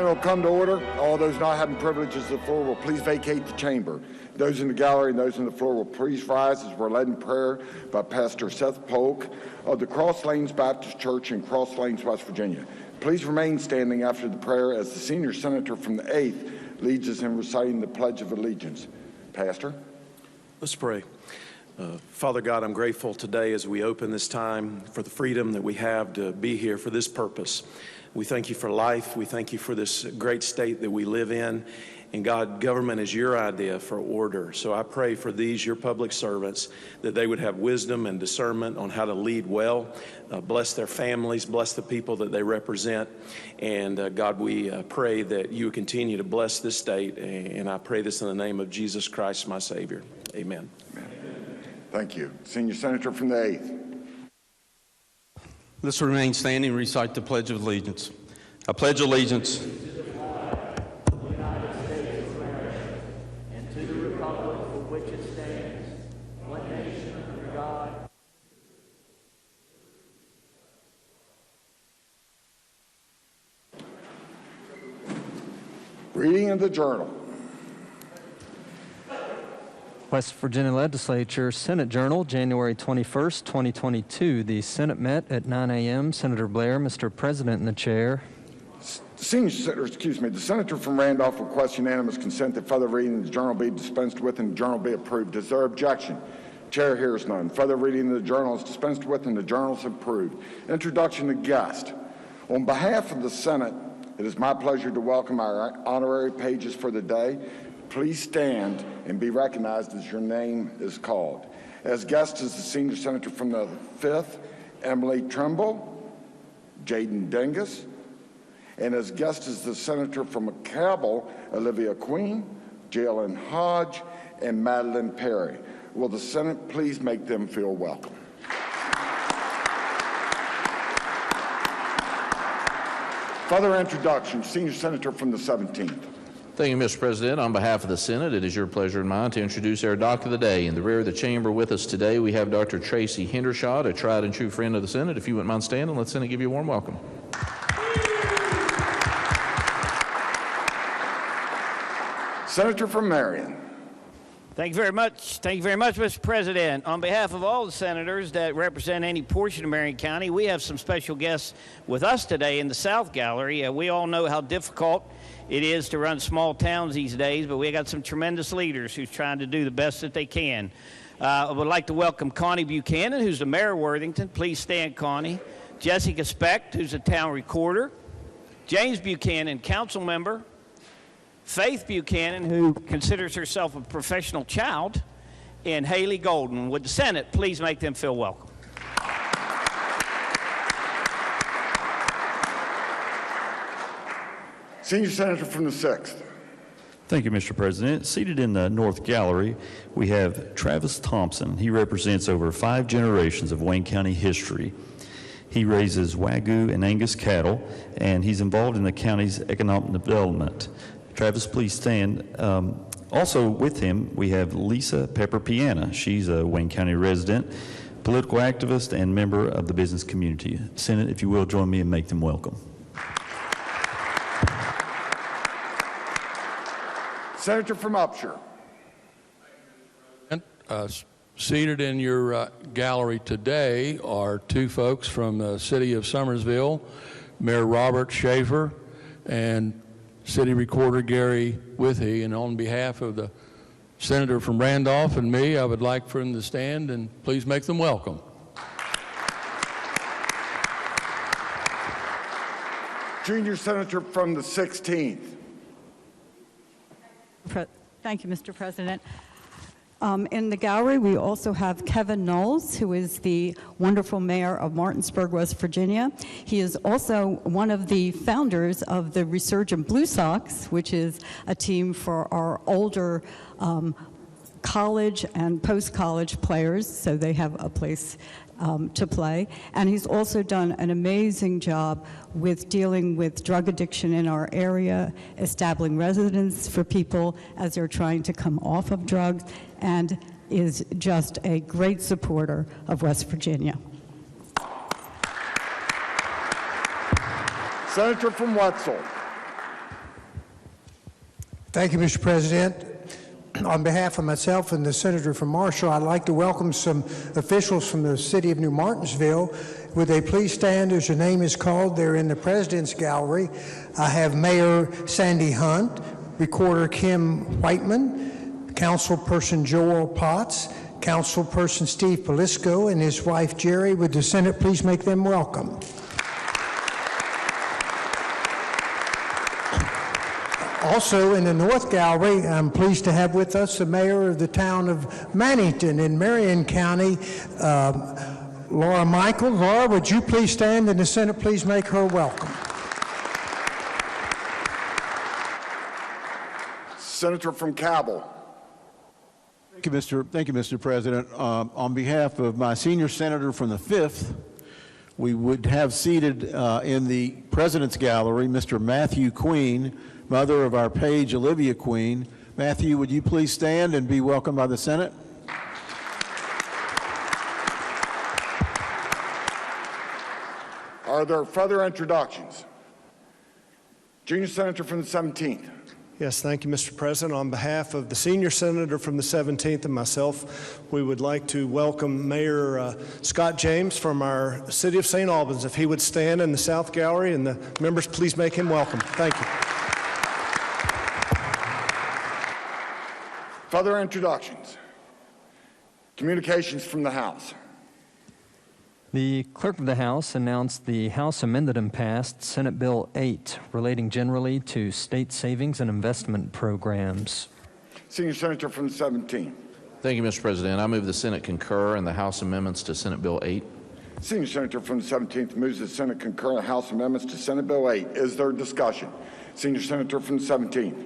will come to order. All those not having privileges of the floor will please vacate the chamber. Those in the gallery and those on the floor will please rise as we're led in prayer by Pastor Seth Polk of the Cross Lanes Baptist Church in Cross Lanes, West Virginia. Please remain standing after the prayer as the senior senator from the 8th leads us in reciting the Pledge of Allegiance. Pastor? Let's pray. Father God, I'm grateful today as we open this time for the freedom that we have to be here for this purpose. We thank you for life. We thank you for this great state that we live in. And God, government is your idea for order. So I pray for these, your public servants, that they would have wisdom and discernment on how to lead well. Bless their families, bless the people that they represent. And God, we pray that you continue to bless this state. And I pray this in the name of Jesus Christ, my Savior. Amen. Amen. Thank you. Senior Senator from the 8th. Let's remain standing and recite the Pledge of Allegiance. I pledge allegiance Reading of the Journal. West Virginia Legislature Senate Journal, January 21st, 2022. The Senate met at 9 a.m. Senator Blair, Mr. President, in the chair. The senator from Randolph requests unanimous consent that further reading of the journal be dispensed with and the journal be approved. Is there objection? Chair hears none. Further reading of the journal is dispensed with and the journal is approved. Introduction to guest. On behalf of the Senate, it is my pleasure to welcome our honorary pages for the day. Please stand and be recognized as your name is called. As guest is the senior senator from the 5th, Emily Trimble, Jaden Dingus. And as guest is the senator from McCabe, Olivia Queen, Jalen Hodge, and Madeline Perry. Will the Senate please make them feel welcome? Further introduction, senior senator from the 17th. Thank you, Mr. President. On behalf of the Senate, it is your pleasure and mine to introduce our doc of the day. In the rear of the chamber with us today, we have Dr. Tracy Hendershot, a tried and true friend of the Senate. If you wouldn't mind standing, let the Senate give you a warm welcome. Senator from Marion. Thank you very much. Thank you very much, Mr. President. On behalf of all the senators that represent any portion of Marion County, we have some special guests with us today in the South Gallery. We all know how difficult it is to run small towns these days, but we got some tremendous leaders who's trying to do the best that they can. I would like to welcome Connie Buchanan, who's the mayor of Worthington. Please stand, Connie. Jessica Specht, who's a town recorder. James Buchanan, council member. Faith Buchanan, who considers herself a professional child, and Haley Golden. Would the Senate please make them feel welcome? Senior senator from the 6th. Thank you, Mr. President. Seated in the North Gallery, we have Travis Thompson. He represents over 5 generations of Wayne County history. He raises Wagyu and Angus cattle, and he's involved in the county's economic development. Travis, please stand. Also with him, we have Lisa Pepper Piana. She's a Wayne County resident, political activist, and member of the business community. Senate, if you will, join me and make them welcome. Senator from Upshur. Seated in your gallery today are 2 folks from the city of Summersville, Mayor Robert Schaefer and City Recorder Gary Withy. And on behalf of the senator from Randolph and me, I would like for them to stand and please make them welcome. Junior senator from the 16th. Thank you, Mr. President. In the gallery, we also have Kevin Knowles, who is the wonderful mayor of Martinsburg, West Virginia. He is also one of the founders of the Resurgent Blue Sox, which is a team for our older college and post-college players, so they have a place to play. And he's also done an amazing job with dealing with drug addiction in our area, establishing residence for people as they're trying to come off of drugs, and is just a great supporter of West Virginia. Senator from Wetzel. Thank you, Mr. President. On behalf of myself and the Senator from Marshall, I'd like to welcome some officials from the city of New Martinsville. Would they please stand as your name is called? They're in the President's Gallery. I have Mayor Sandy Hunt, Recorder Kim Whiteman, Councilperson Joel Potts, Councilperson Steve Polisco, and his wife Jerry. Would the Senate please make them welcome? Also in the North Gallery, I'm pleased to have with us the mayor of the town of Mannington in Marion County, Laura Michael. Laura, would you please stand and the Senate please make her welcome? Senator from Cabell. Thank you, Mr. President. On behalf of my senior senator from the 5th, we would have seated in the President's Gallery Mr. Matthew Queen, mother of our page Olivia Queen. Matthew, would you please stand and be welcomed by the Senate? Are there further introductions? Junior Senator from the 17th. Yes, thank you, Mr. President. On behalf of the senior senator from the 17th and myself, we would like to welcome Mayor Scott James from our city of St. Albans. If he would stand in the South Gallery, and the members please make him welcome. Thank you. Further introductions. Communications from the House. The Clerk of the House announced the House amended and passed Senate Bill 8, relating generally to state savings and investment programs. Senior Senator from the 17th. Thank you, Mr. President. I move the Senate concur in the House amendments to Senate Bill 8. Senior Senator from the 17th moves the Senate concur in the House amendments to Senate Bill 8. Is there discussion? Senior Senator from the 17th.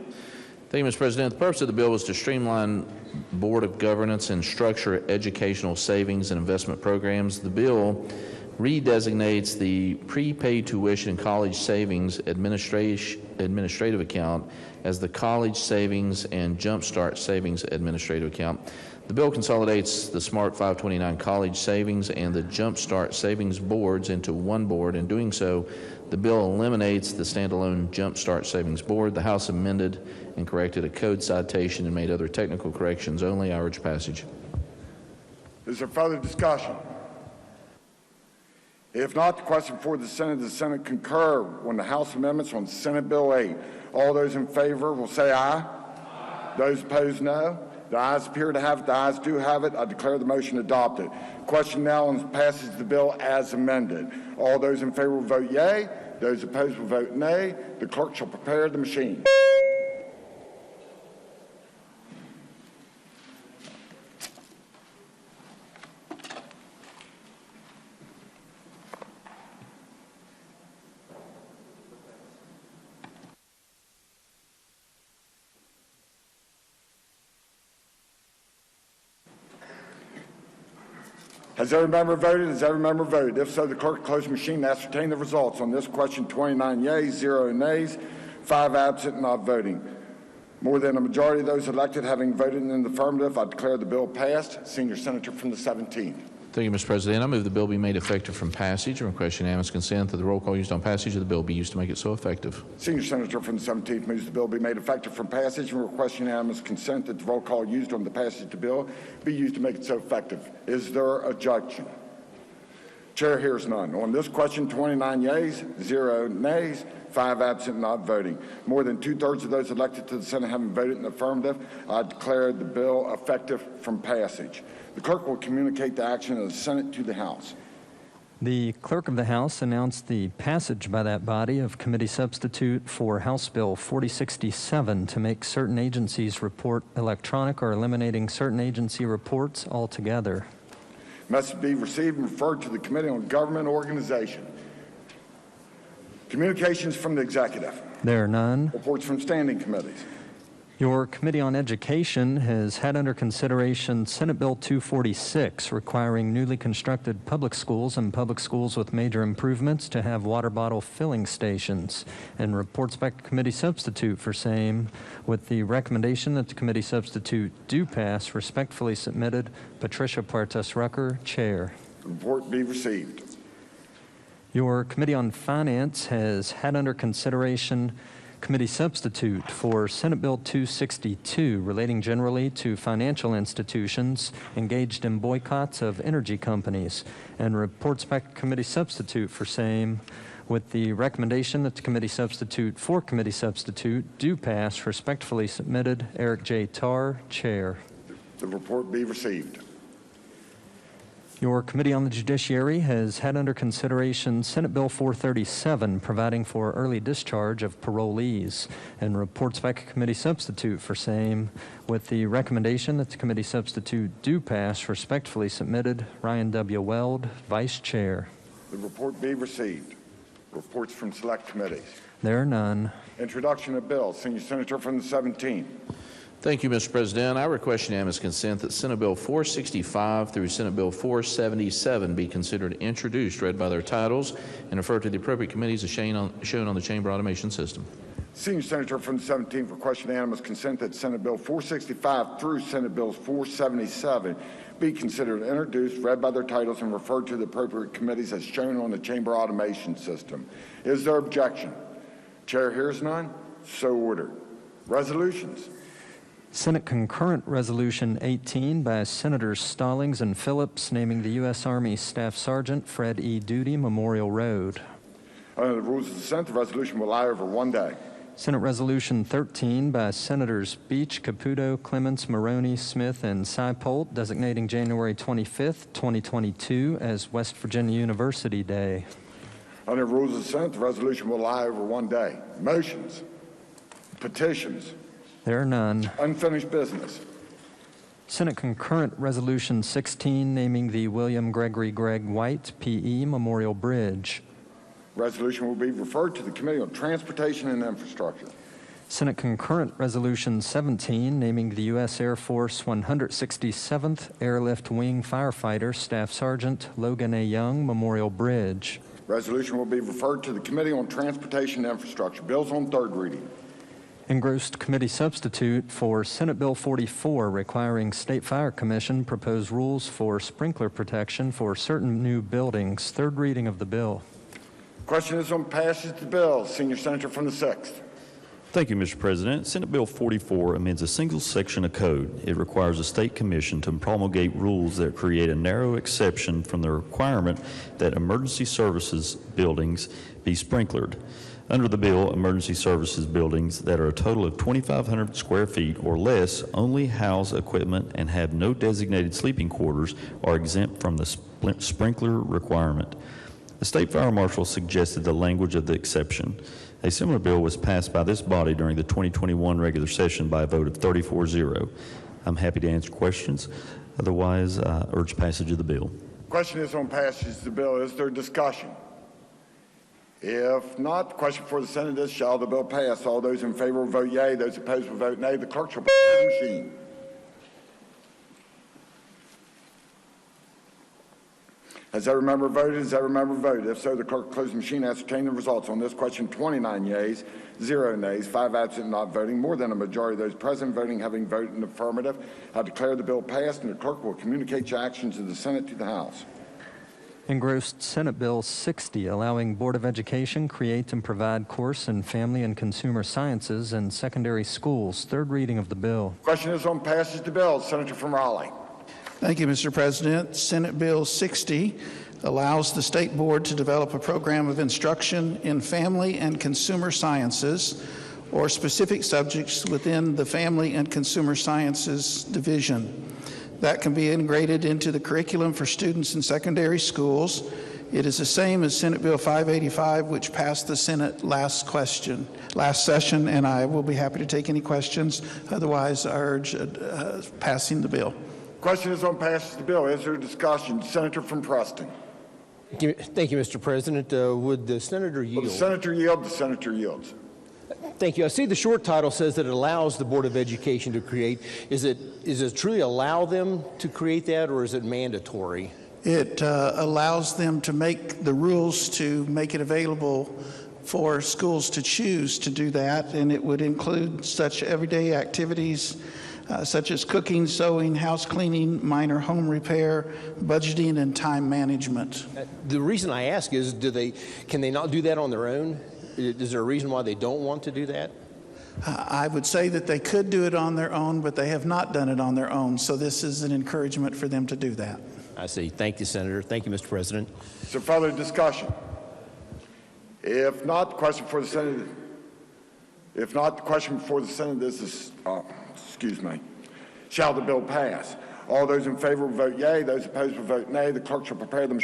Thank you, Mr. President. The purpose of the bill was to streamline Board of Governance and structure educational savings and investment programs. The bill redesignates the prepaid tuition college savings administrative account as the College Savings and Jumpstart Savings Administrative Account. The bill consolidates the Smart 529 College Savings and the Jumpstart Savings Boards into one board. In doing so, the bill eliminates the standalone Jumpstart Savings Board. The House amended and corrected a code citation and made other technical corrections only. I urge passage. Is there further discussion? If not, the question before the Senate concur on the House amendments on Senate Bill 8. All those in favor will say aye. Aye. Those opposed, no. The ayes appear to have it. The ayes do have it. I declare the motion adopted. Question now on passage of the bill as amended. All those in favor will vote yea. Those opposed will vote nay. The clerk shall prepare the machine. Has every member voted? Has every member voted? If so, the clerk close the machine and ascertain the results. On this question, 29 yeas, 0 nays, 5 absent, not voting. More than a majority of those elected having voted in the affirmative, I declare the bill passed. Senior Senator from the 17th. Thank you, Mr. President. I move the bill be made effective from passage and request unanimous consent that the roll call used on passage of the bill be used to make it so effective. Senior Senator from the 17th moves the bill be made effective from passage and request unanimous consent that the roll call used on the passage of the bill be used to make it so effective. Is there objection? Chair hears none. On this question, 29 yeas, 0 nays, 5 absent, not voting. More than 2/3 of those elected to the Senate having voted in the affirmative, I declare the bill effective from passage. The clerk will communicate the action of the Senate to the House. The Clerk of the House announced the passage by that body of committee substitute for House Bill 4067 to make certain agencies report electronic or eliminating certain agency reports altogether. Message be received and referred to the Committee on Government Organization. Communications from the Executive. There are none. Reports from standing committees. Your Committee on Education has had under consideration Senate Bill 246, requiring newly constructed public schools and public schools with major improvements to have water bottle filling stations, and reports back to committee substitute for same, with the recommendation that the committee substitute do pass. Respectfully submitted, Patricia Puertas Rucker, Chair. Report be received. Your Committee on Finance has had under consideration Committee substitute for Senate Bill 262, relating generally to financial institutions engaged in boycotts of energy companies, and reports back to committee substitute for same, with the recommendation that the committee substitute for committee substitute do pass. Respectfully submitted, Eric J. Tarr, Chair. The report be received. Your Committee on the Judiciary has had under consideration Senate Bill 437, providing for early discharge of parolees, and reports back to committee substitute for same, with the recommendation that the committee substitute do pass. Respectfully submitted, Ryan W. Weld, Vice Chair. The report be received. Reports from select committees. There are none. Introduction of bills. Senior Senator from the 17th. Thank you, Mr. President. I request unanimous consent that Senate Bill 465 through Senate Bill 477 be considered introduced, read by their titles, and referred to the appropriate committees as shown on the chamber automation system. Senior Senator from the 17th requests unanimous consent that Senate Bill 465 through Senate Bill 477 be considered introduced, read by their titles, and referred to the appropriate committees as shown on the chamber automation system. Is there objection? Chair hears none. So ordered. Resolutions. Senate Concurrent Resolution 18 by Senators Stallings and Phillips naming the U.S. Army Staff Sergeant Fred E. Duty Memorial Road. Under the rules of the Senate, the resolution will lie over one day. Senate Resolution 13 by Senators Beach, Caputo, Clements, Maroney, Smith, and Seipolt designating January 25th, 2022 as West Virginia University Day. Under the rules of the Senate, the resolution will lie over one day. Motions. Petitions. There are none. Unfinished business. Senate Concurrent Resolution 16 naming the William Gregory Gregg White, P.E. Memorial Bridge. Resolution will be referred to the Committee on Transportation and Infrastructure. Senate Concurrent Resolution 17 naming the U.S. Air Force 167th Airlift Wing Firefighter Staff Sergeant Logan A. Young Memorial Bridge. Resolution will be referred to the Committee on Transportation and Infrastructure. Bills on third reading. Engrossed committee substitute for Senate Bill 44 requiring State Fire Commission proposed rules for sprinkler protection for certain new buildings. Third reading of the bill. Question is on passage of the bill. Senior Senator from the 6th. Thank you, Mr. President. Senate Bill 44 amends a single section of code. It requires a state commission to promulgate rules that create a narrow exception from the requirement that emergency services buildings be sprinklered. Under the bill, emergency services buildings that are a total of 2,500 square feet or less only house equipment and have no designated sleeping quarters are exempt from the sprinkler requirement. The State Fire Marshal suggested the language of the exception. A similar bill was passed by this body during the 2021 regular session by a vote of 34-0. I'm happy to answer questions. Otherwise, I urge passage of the bill. Question is on passage of the bill. Is there discussion? If not, the question for the Senate is, shall the bill pass? All those in favor will vote yea. Those opposed will vote nay. The clerk shall close the machine. Has every member voted? Has every member voted? If so, the clerk will close the machine and ascertain the results. On this question, 29 yeas, 0 nays, 5 absent not voting. More than a majority of those present voting having voted in the affirmative. I declare the bill passed, and the clerk will communicate your actions of the Senate to the House. Engrossed Senate Bill 60, allowing Board of Education create and provide course in family and consumer sciences in secondary schools. Third reading of the bill. Question is on passage of the bill. Senator from Raleigh. Thank you, Mr. President. Senate Bill 60 allows the State Board to develop a program of instruction in family and consumer sciences or specific subjects within the Family and Consumer Sciences Division. That can be integrated into the curriculum for students in secondary schools. It is the same as Senate Bill 585, which passed the Senate last session, and I will be happy to take any questions. Otherwise, I urge passing the bill. Question is on passage of the bill. Is there discussion? Senator from Preston. Thank you, Mr. President. Would the senator yield? Will the senator yield? The senator yields. Thank you. I see the short title says that it allows the Board of Education to create. Is it truly allow them to create that, or is it mandatory? It allows them to make the rules to make it available for schools to choose to do that, and it would include such everyday activities such as cooking, sewing, house cleaning, minor home repair, budgeting, and time management. The reason I ask is, can they not do that on their own? Is there a reason why they don't want to do that? I would say that they could do it on their own, but they have not done it on their own. So this is an encouragement for them to do that. I see. Thank you, Senator. Thank you, Mr. President. Is there further discussion? If not, the question for the Senate. If not, the question before the Senate is, shall the bill pass? All those in favor will vote yea. Those opposed will vote nay. The clerk shall prepare them.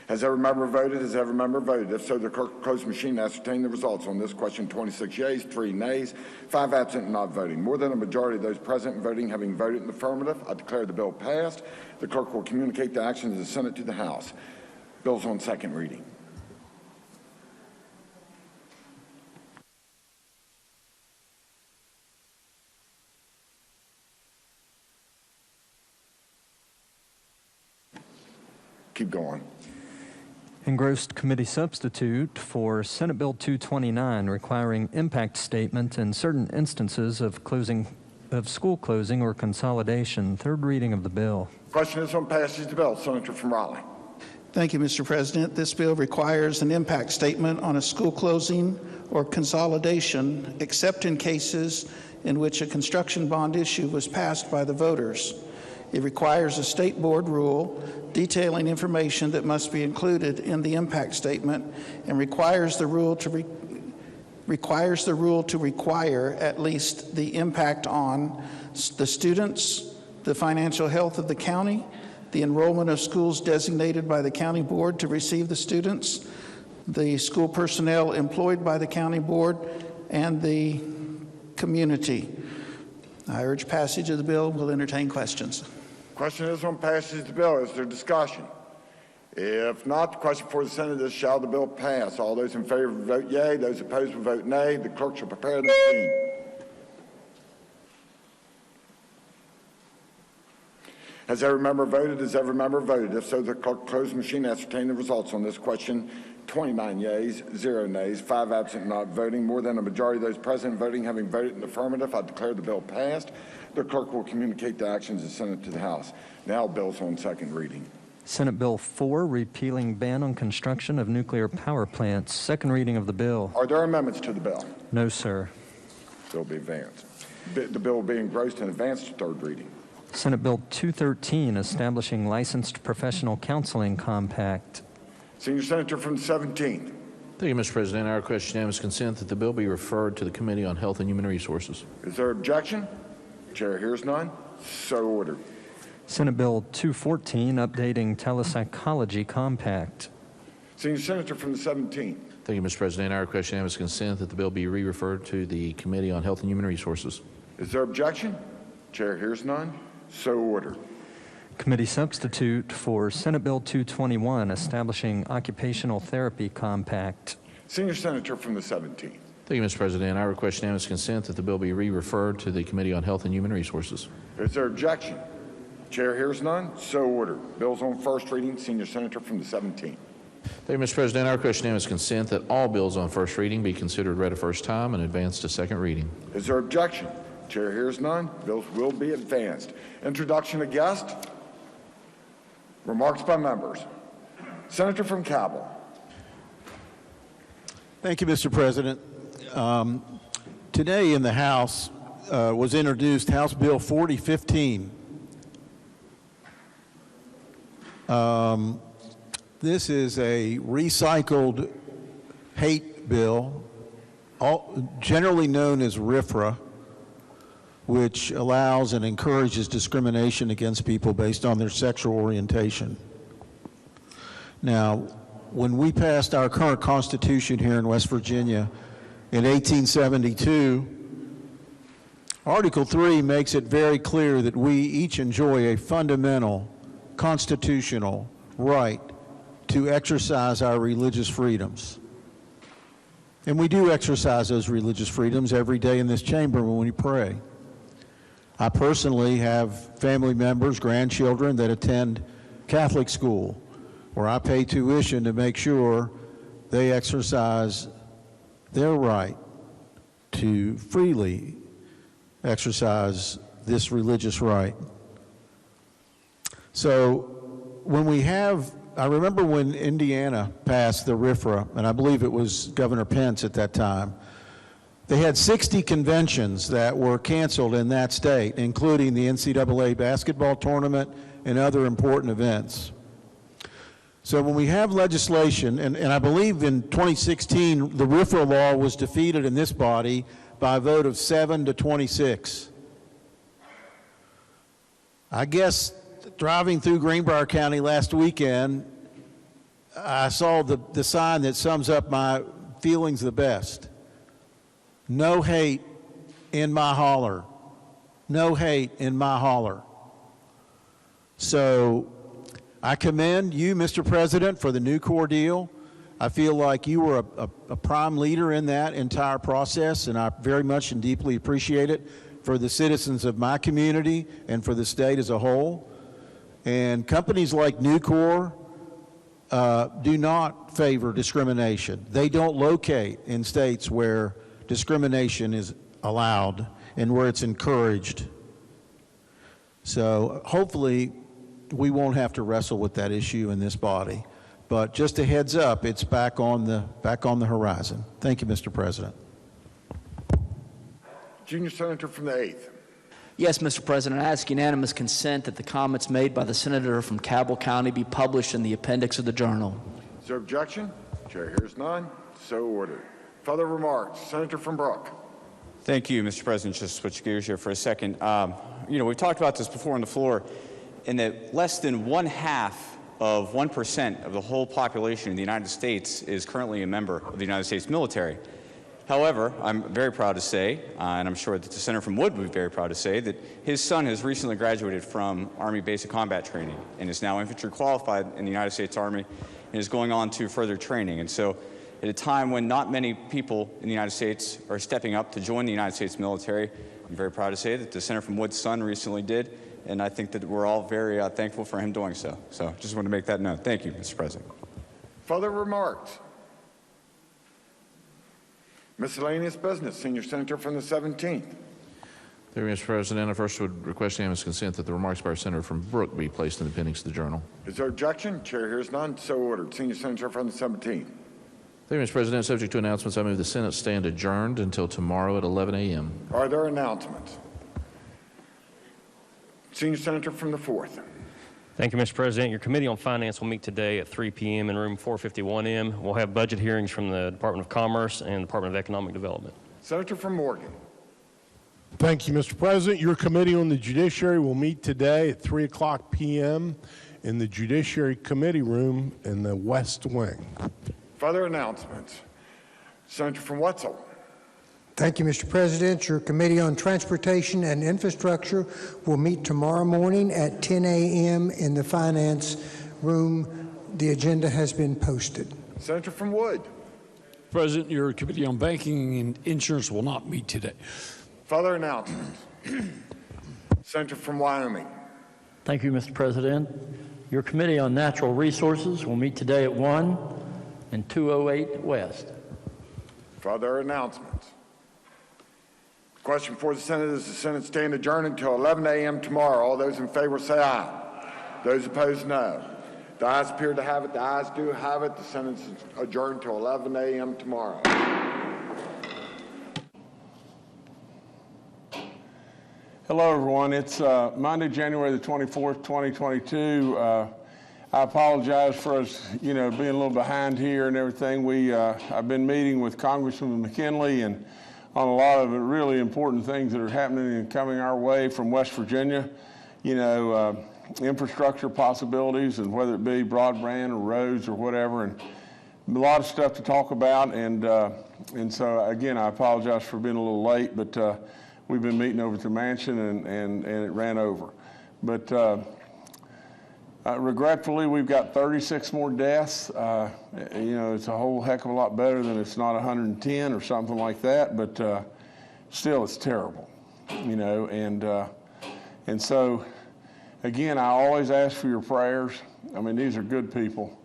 Has every member voted? Has every member voted? If so, the clerk will close the machine and ascertain the results. On this question, 26 yeas, 3 nays, 5 absent and not voting. More than a majority of those present and voting having voted in the affirmative, I declare the bill passed. The clerk will communicate the action of the Senate to the House. Bills on second reading. Keep going. Engrossed committee substitute for Senate Bill 229, requiring impact statement in certain instances of school closing or consolidation. Third reading of the bill. Question is on passage of the bill. Senator from Raleigh. Thank you, Mr. President. This bill requires an impact statement on a school closing or consolidation, except in cases in which a construction bond issue was passed by the voters. It requires a state board rule detailing information that must be included in the impact statement and requires the rule to require at least the impact on the students, the financial health of the county, the enrollment of schools designated by the county board to receive the students, the school personnel employed by the county board, and the community. I urge passage of the bill. We'll entertain questions. Question is on passage of the bill. Is there discussion? If not, the question for the Senate is, shall the bill pass? All those in favor will vote yea. Those opposed will vote nay. The clerk shall prepare the machine. Has every member voted? Has every member voted? If so, the clerk will close the machine and ascertain the results on this question. 29 yeas, 0 nays, 5 absent not voting. More than a majority of those present voting having voted in the affirmative, I declare the bill passed. The clerk will communicate the actions of the Senate to the House. Now bills on second reading. Senate Bill 4, repealing ban on construction of nuclear power plants. Second reading of the bill. Are there amendments to the bill? No, sir. Bill be advanced. The bill will be engrossed and advanced to third reading. Senate Bill 213, establishing licensed professional counseling compact. Senior Senator from the 17th. Thank you, Mr. President. I request unanimous consent that the bill be referred to the Committee on Health and Human Resources. Is there objection? Chair hears none. So ordered. Senate Bill 214, updating telepsychology compact. Senior Senator from the 17th. Thank you, Mr. President. I request unanimous consent that the bill be re-referred to the Committee on Health and Human Resources. Is there objection? Chair hears none. So ordered. Committee substitute for Senate Bill 221, establishing occupational therapy compact. Senior Senator from the 17th. Thank you, Mr. President. I request unanimous consent that the bill be re-referred to the Committee on Health and Human Resources. Is there objection? Chair hears none. So ordered. Bills on first reading. Senior Senator from the 17th. Thank you, Mr. President. I request unanimous consent that all bills on first reading be considered read a first time and advanced to second reading. Is there objection? Chair hears none. Bills will be advanced. Introduction of guest. Remarks by members. Senator from Cabell. Thank you, Mr. President. Today in the House was introduced House Bill 4015. This is a recycled hate bill, generally known as RFRA, which allows and encourages discrimination against people based on their sexual orientation. Now, when we passed our current Constitution here in West Virginia in 1872, Article 3 makes it very clear that we each enjoy a fundamental constitutional right to exercise our religious freedoms. And we do exercise those religious freedoms every day in this chamber when we pray. I personally have family members, grandchildren that attend Catholic school, where I pay tuition to make sure they exercise their right to freely exercise this religious right. So when we have, I remember when Indiana passed the RFRA, and I believe it was Governor Pence at that time, they had 60 conventions that were canceled in that state, including the NCAA basketball tournament and other important events. So when we have legislation, and I believe in 2016, the RFRA law was defeated in this body by a vote of 7 to 26. I guess driving through Greenbrier County last weekend, I saw the sign that sums up my feelings the best. No hate in my holler. No hate in my holler. So I commend you, Mr. President, for the new core deal. I feel like you were a prime leader in that entire process, and I very much and deeply appreciate it for the citizens of my community and for the state as a whole. And companies like Nucor do not favor discrimination. They don't locate in states where discrimination is allowed and where it's encouraged. So hopefully we won't have to wrestle with that issue in this body. But just a heads up, it's back on the horizon. Thank you, Mr. President. Junior Senator from the 8th. Yes, Mr. President, I ask unanimous consent that the comments made by the senator from Cabell County be published in the appendix of the journal. Is there objection? Chair hears none. So ordered. Further remarks. Senator from Brook. Thank you, Mr. President. Just switch gears here for a second. We've talked about this before on the floor, in that less than 1% of the whole population in the United States is currently a member of the United States military. However, I'm very proud to say, and I'm sure that the senator from Wood would be very proud to say, that his son has recently graduated from Army Basic Combat Training and is now infantry qualified in the United States Army and is going on to further training. And so at a time when not many people in the United States are stepping up to join the United States military, I'm very proud to say that the senator from Wood's son recently did, and I think that we're all very thankful for him doing so. So just want to make that note. Thank you, Mr. President. Further remarks. Miscellaneous business. Senior Senator from the 17th. Thank you, Mr. President. I first would request unanimous consent that the remarks by our senator from Brook be placed in the appendix of the journal. Is there objection? Chair hears none. So ordered. Senior Senator from the 17th. Thank you, Mr. President. Subject to announcements, I move the Senate stand adjourned until tomorrow at 11 a.m. Are there announcements? Senior Senator from the 4th. Thank you, Mr. President. Your Committee on Finance will meet today at 3 p.m. in room 451M. We'll have budget hearings from the Department of Commerce and the Department of Economic Development. Senator from Morgan. Thank you, Mr. President. Your Committee on the Judiciary will meet today at 3 o'clock p.m. in the Judiciary Committee room in the West Wing. Further announcements. Senator from Wetzel. Thank you, Mr. President. Your Committee on Transportation and Infrastructure will meet tomorrow morning at 10 a.m. in the Finance room. The agenda has been posted. Senator from Wood. President, your Committee on Banking and Insurance will not meet today. Further announcements. Senator from Wyoming. Thank you, Mr. President. Your Committee on Natural Resources will meet today at 1 and 208 West. Further announcements. Question for the Senate is the Senate stand adjourned until 11 a.m. tomorrow. All those in favor say aye. Those opposed, no. The ayes appear to have it. The ayes do have it. The Senate is adjourned until 11 a.m. tomorrow. Hello, everyone. It's Monday, January the 24th, 2022. I apologize for us, being a little behind here and everything. I've been meeting with Congressman McKinley and on a lot of really important things that are happening and coming our way from West Virginia, infrastructure possibilities, and whether it be broadband or roads or whatever, and a lot of stuff to talk about. And so, again, I apologize for being a little late, but we've been meeting over at the mansion and it ran over. But regretfully, we've got 36 more deaths. It's a whole heck of a lot better than it's not 110 or something like that, but still it's terrible, and so, again, I always ask for your prayers. I mean, these are good people.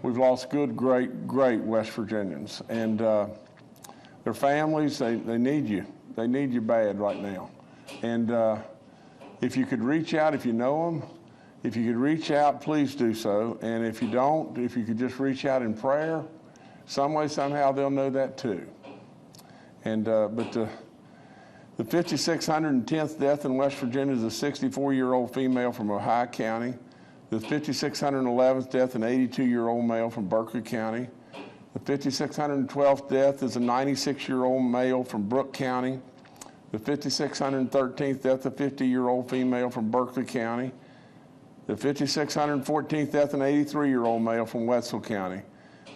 We've lost good, great West Virginians, and their families, they need you. They need you bad right now. And if you could reach out, if you know them, If you could reach out, please do so. And if you don't, if you could just reach out in prayer, some way, somehow, they'll know that too. And but the 5,610th death in West Virginia is a 64-year-old female from Ohio County. The 5,611th death, an 82-year-old male from Berkeley County. The 5,612th death is a 96-year-old male from Brooke County. The 5,613th death, a 50-year-old female from Berkeley County. The 5,614th death, an 83-year-old male from Wetzel County.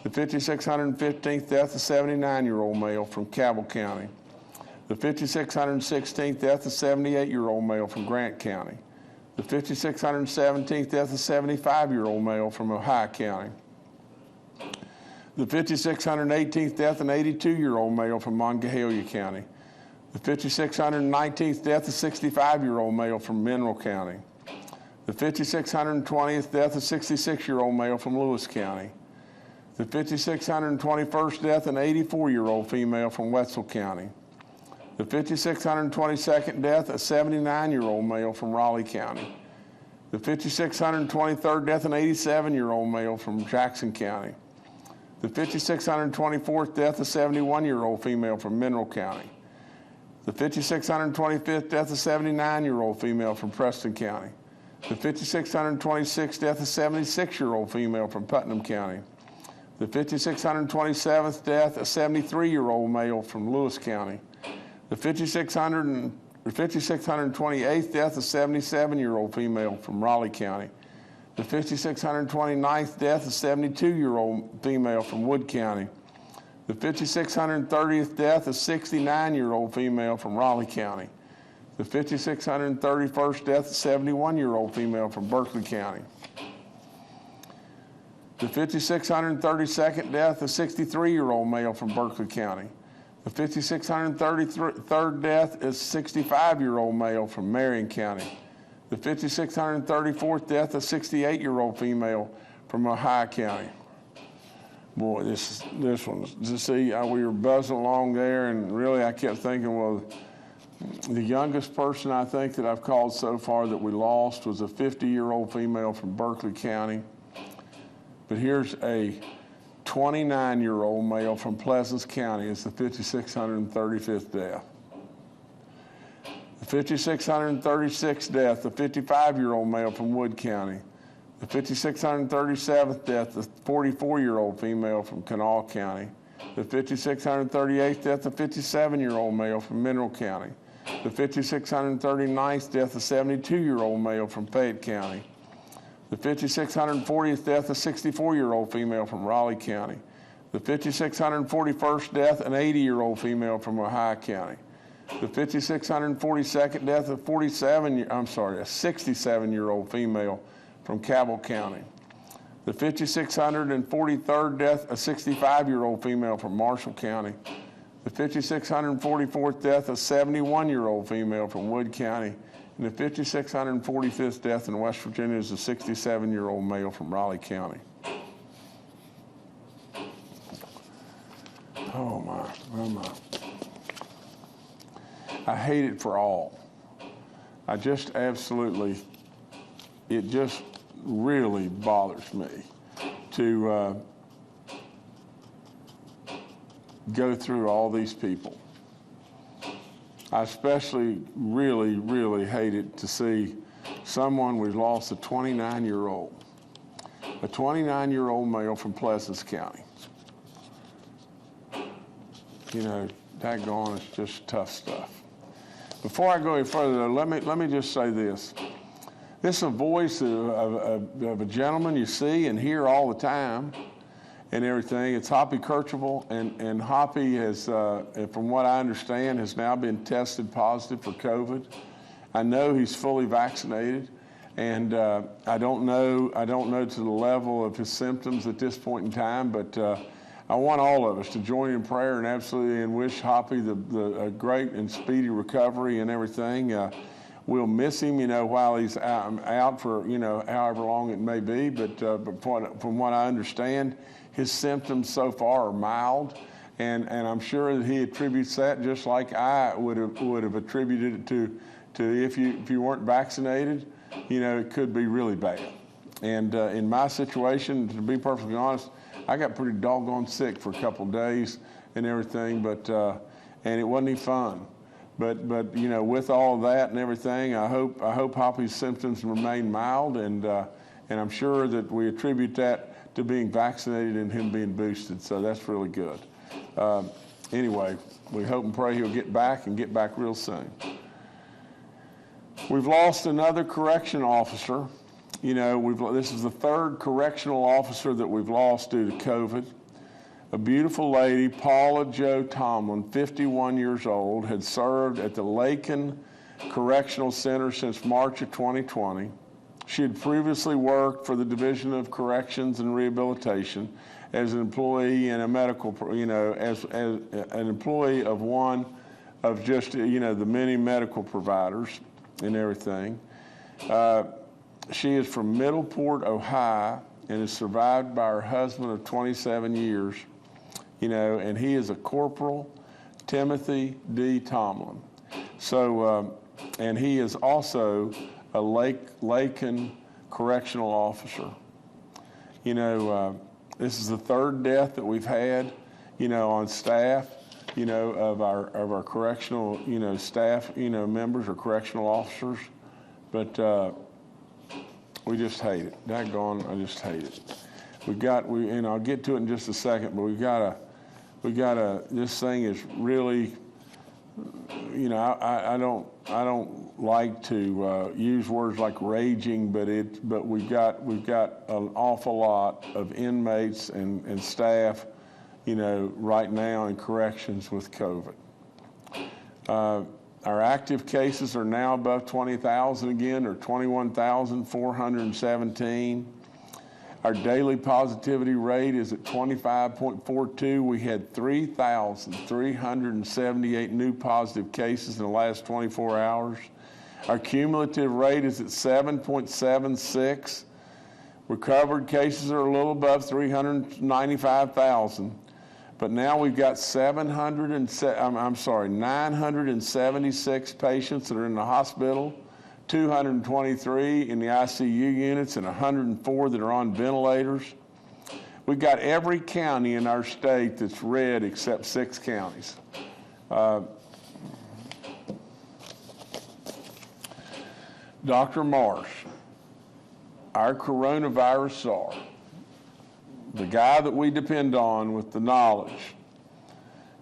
The 5,615th death, a 79-year-old male from Cabell County. The 5,616th death, a 78-year-old male from Grant County. The 5,617th death, a 75-year-old male from Ohio County. The 5,618th death, an 82-year-old male from Monongalia County. The 5,619th death, a 65-year-old male from Mineral County. The 5,620th death, a 66-year-old male from Lewis County. The 5,621st death, an 84-year-old female from Wetzel County. The 5,622nd death, a 79-year-old male from Raleigh County. The 5,623rd death, an 87-year-old male from Jackson County. The 5,624th death, a 71-year-old female from Mineral County. The 5,625th death, a 79-year-old female from Preston County. The 5,626th death, a 76-year-old female from Putnam County. The 5,627th death, a 73-year-old male from Lewis County. The 5,628th death, a 77-year-old female from Raleigh County. The 5,629th death, a 72-year-old female from Wood County. The 5,630th death, a 69-year-old female from Raleigh County. The 5,631st death, a 71-year-old female from Berkeley County. The 5,632nd death, a 63-year-old male from Berkeley County. The 5,633rd death is a 65-year-old male from Marion County. The 5,634th death, a 68-year-old female from Ohio County. Boy, this one, to see how we were buzzing along there, and really I kept thinking, well, the youngest person I think that I've called so far that we lost was a 50-year-old female from Berkeley County. But here's a 29-year-old male from Pleasants County. It's the 5,635th death. The 5,636th death, the 55-year-old male from Wood County. The 5,637th death, the 44-year-old female from Kanawha County. The 5,638th death, the 57-year-old male from Mineral County. The 5,639th death, the 72-year-old male from Fayette County. The 5,640th death, a 64-year-old female from Raleigh County. The 5,641st death, an 80-year-old female from Ohio County. The 5,642nd death, a 67-year-old female from Cabell County. The 5,643rd death, a 65-year-old female from Marshall County. The 5,644th death, a 71-year-old female from Wood County. And the 5,645th death in West Virginia is a 67-year-old male from Raleigh County. Oh my, oh my. I hate it for all. I just absolutely, it just really bothers me to go through all these people. I especially really hate it to see someone, we've lost a 29-year-old male from Pleasants County. You know, daggone, it's just tough stuff. Before I go any further, though, let me just say this. This is a voice of a gentleman you see and hear all the time and everything. It's Hoppy Kirchable, and Hoppy has, from what I understand, has now been tested positive for COVID. I know he's fully vaccinated, and I don't know to the level of his symptoms at this point in time, but I want all of us to join in prayer and absolutely and wish Hoppy a great and speedy recovery and everything. We'll miss him, you know, while he's out for, you know, however long it may be, but from what I understand, his symptoms so far are mild, and I'm sure that he attributes that just like I would have attributed it to if you weren't vaccinated. it could be really bad. And in my situation, to be perfectly honest, I got pretty doggone sick for a couple of days and everything, and it wasn't any fun. But with all of that and everything, I hope Hoppy's symptoms remain mild, and I'm sure that we attribute that to being vaccinated and him being boosted. So that's really good. Anyway, we hope and pray he'll get back and get back real soon. We've lost another correctional officer. This is the third correctional officer that we've lost due to COVID. A beautiful lady, Paula Joe Tomlin, 51 years old, had served at the Lakin Correctional Center since March of 2020. She had previously worked for the Division of Corrections and Rehabilitation as an employee in a medical, as an employee of one of just, the many medical providers and everything. She is from Middleport, Ohio, and is survived by her husband of 27 years, and he is a Corporal Timothy D. Tomlin. So, and he is also a Lakin correctional officer. This is the third death that we've had, on staff, of our correctional, staff, members or correctional officers. But we just hate it. Daggone, I just hate it. And I'll get to it in just a second, but we gotta, this thing is really, I don't like to use words like raging, but we've got an awful lot of inmates and staff, right now in corrections with COVID. Our active cases are now above 20,000 again, or 21,417. Our daily positivity rate is at 25.42. We had 3,378 new positive cases in the last 24 hours. Our cumulative rate is at 7.76. Recovered cases are a little above 395,000. But now we've got 976 patients that are in the hospital, 223 in the ICU units, and 104 that are on ventilators. We've got every county in our state that's red except 6 counties. Dr. Marsh, our coronavirus czar, the guy that we depend on with the knowledge,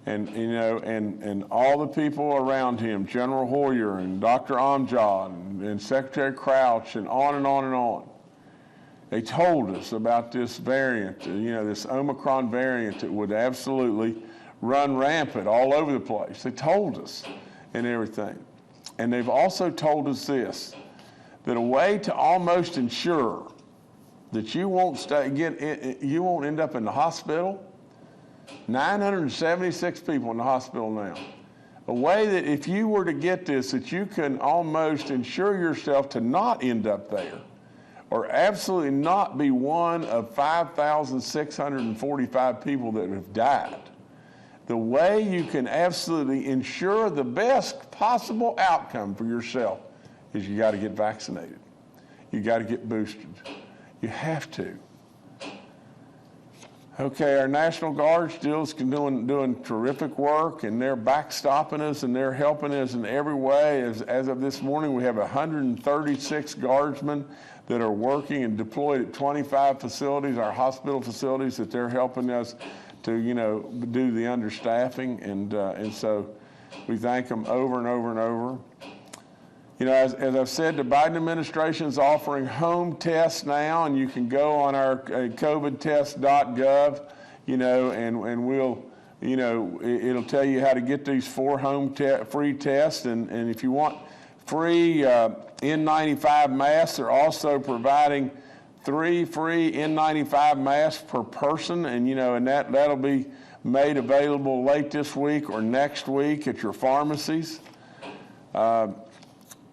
and and all the people around him, General Hoyer and Dr. Amjad and Secretary Crouch, and on and on and on. They told us about this variant, this Omicron variant that would absolutely run rampant all over the place. They told us and everything. And they've also told us this, that a way to almost ensure that you won't end up in the hospital. 976 people in the hospital now. A way that if you were to get this, that you can almost ensure yourself to not end up there, or absolutely not be one of 5,645 people that have died. The way you can absolutely ensure the best possible outcome for yourself is you got to get vaccinated. You got to get boosted. You have to. Okay, our National Guard still is doing terrific work, and they're backstopping us, and they're helping us in every way. As of this morning, we have 136 guardsmen that are working and deployed at 25 facilities, our hospital facilities, that they're helping us to, do the understaffing, and so we thank them over and over and over. As I've said, the Biden administration is offering home tests now, and you can go on our covidtest.gov, and we'll, it'll tell you how to get these 4 free tests. And if you want free N95 masks, they're also providing 3 free N95 masks per person, and that'll be made available late this week or next week at your pharmacies.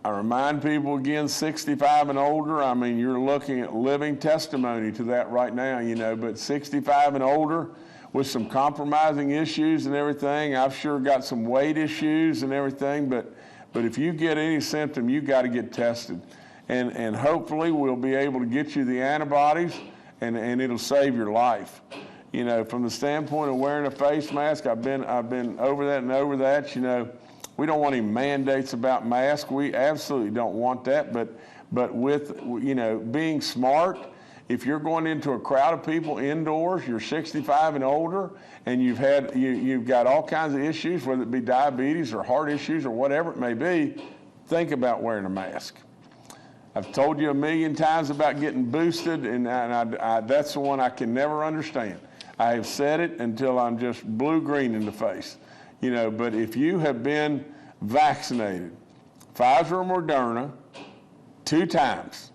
I remind people again, 65 and older, you're looking at living testimony to that right now, but 65 and older with some compromising issues and everything. I've sure got some weight issues and everything, but if you get any symptom, you got to get tested. and hopefully we'll be able to get you the antibodies, and it'll save your life. You know, from the standpoint of wearing a face mask, I've been over that and over that. You know, we don't want any mandates about masks. We absolutely don't want that. But with, you know, being smart, if you're going into a crowd of people indoors, you're 65 and older, and you've got all kinds of issues, whether it be diabetes or heart issues or whatever it may be, think about wearing a mask. I've told you a million times about getting boosted, and that's the one I can never understand. I have said it until I'm just blue-green in the face. You know, but if you have been vaccinated, Pfizer or Moderna, 2 times,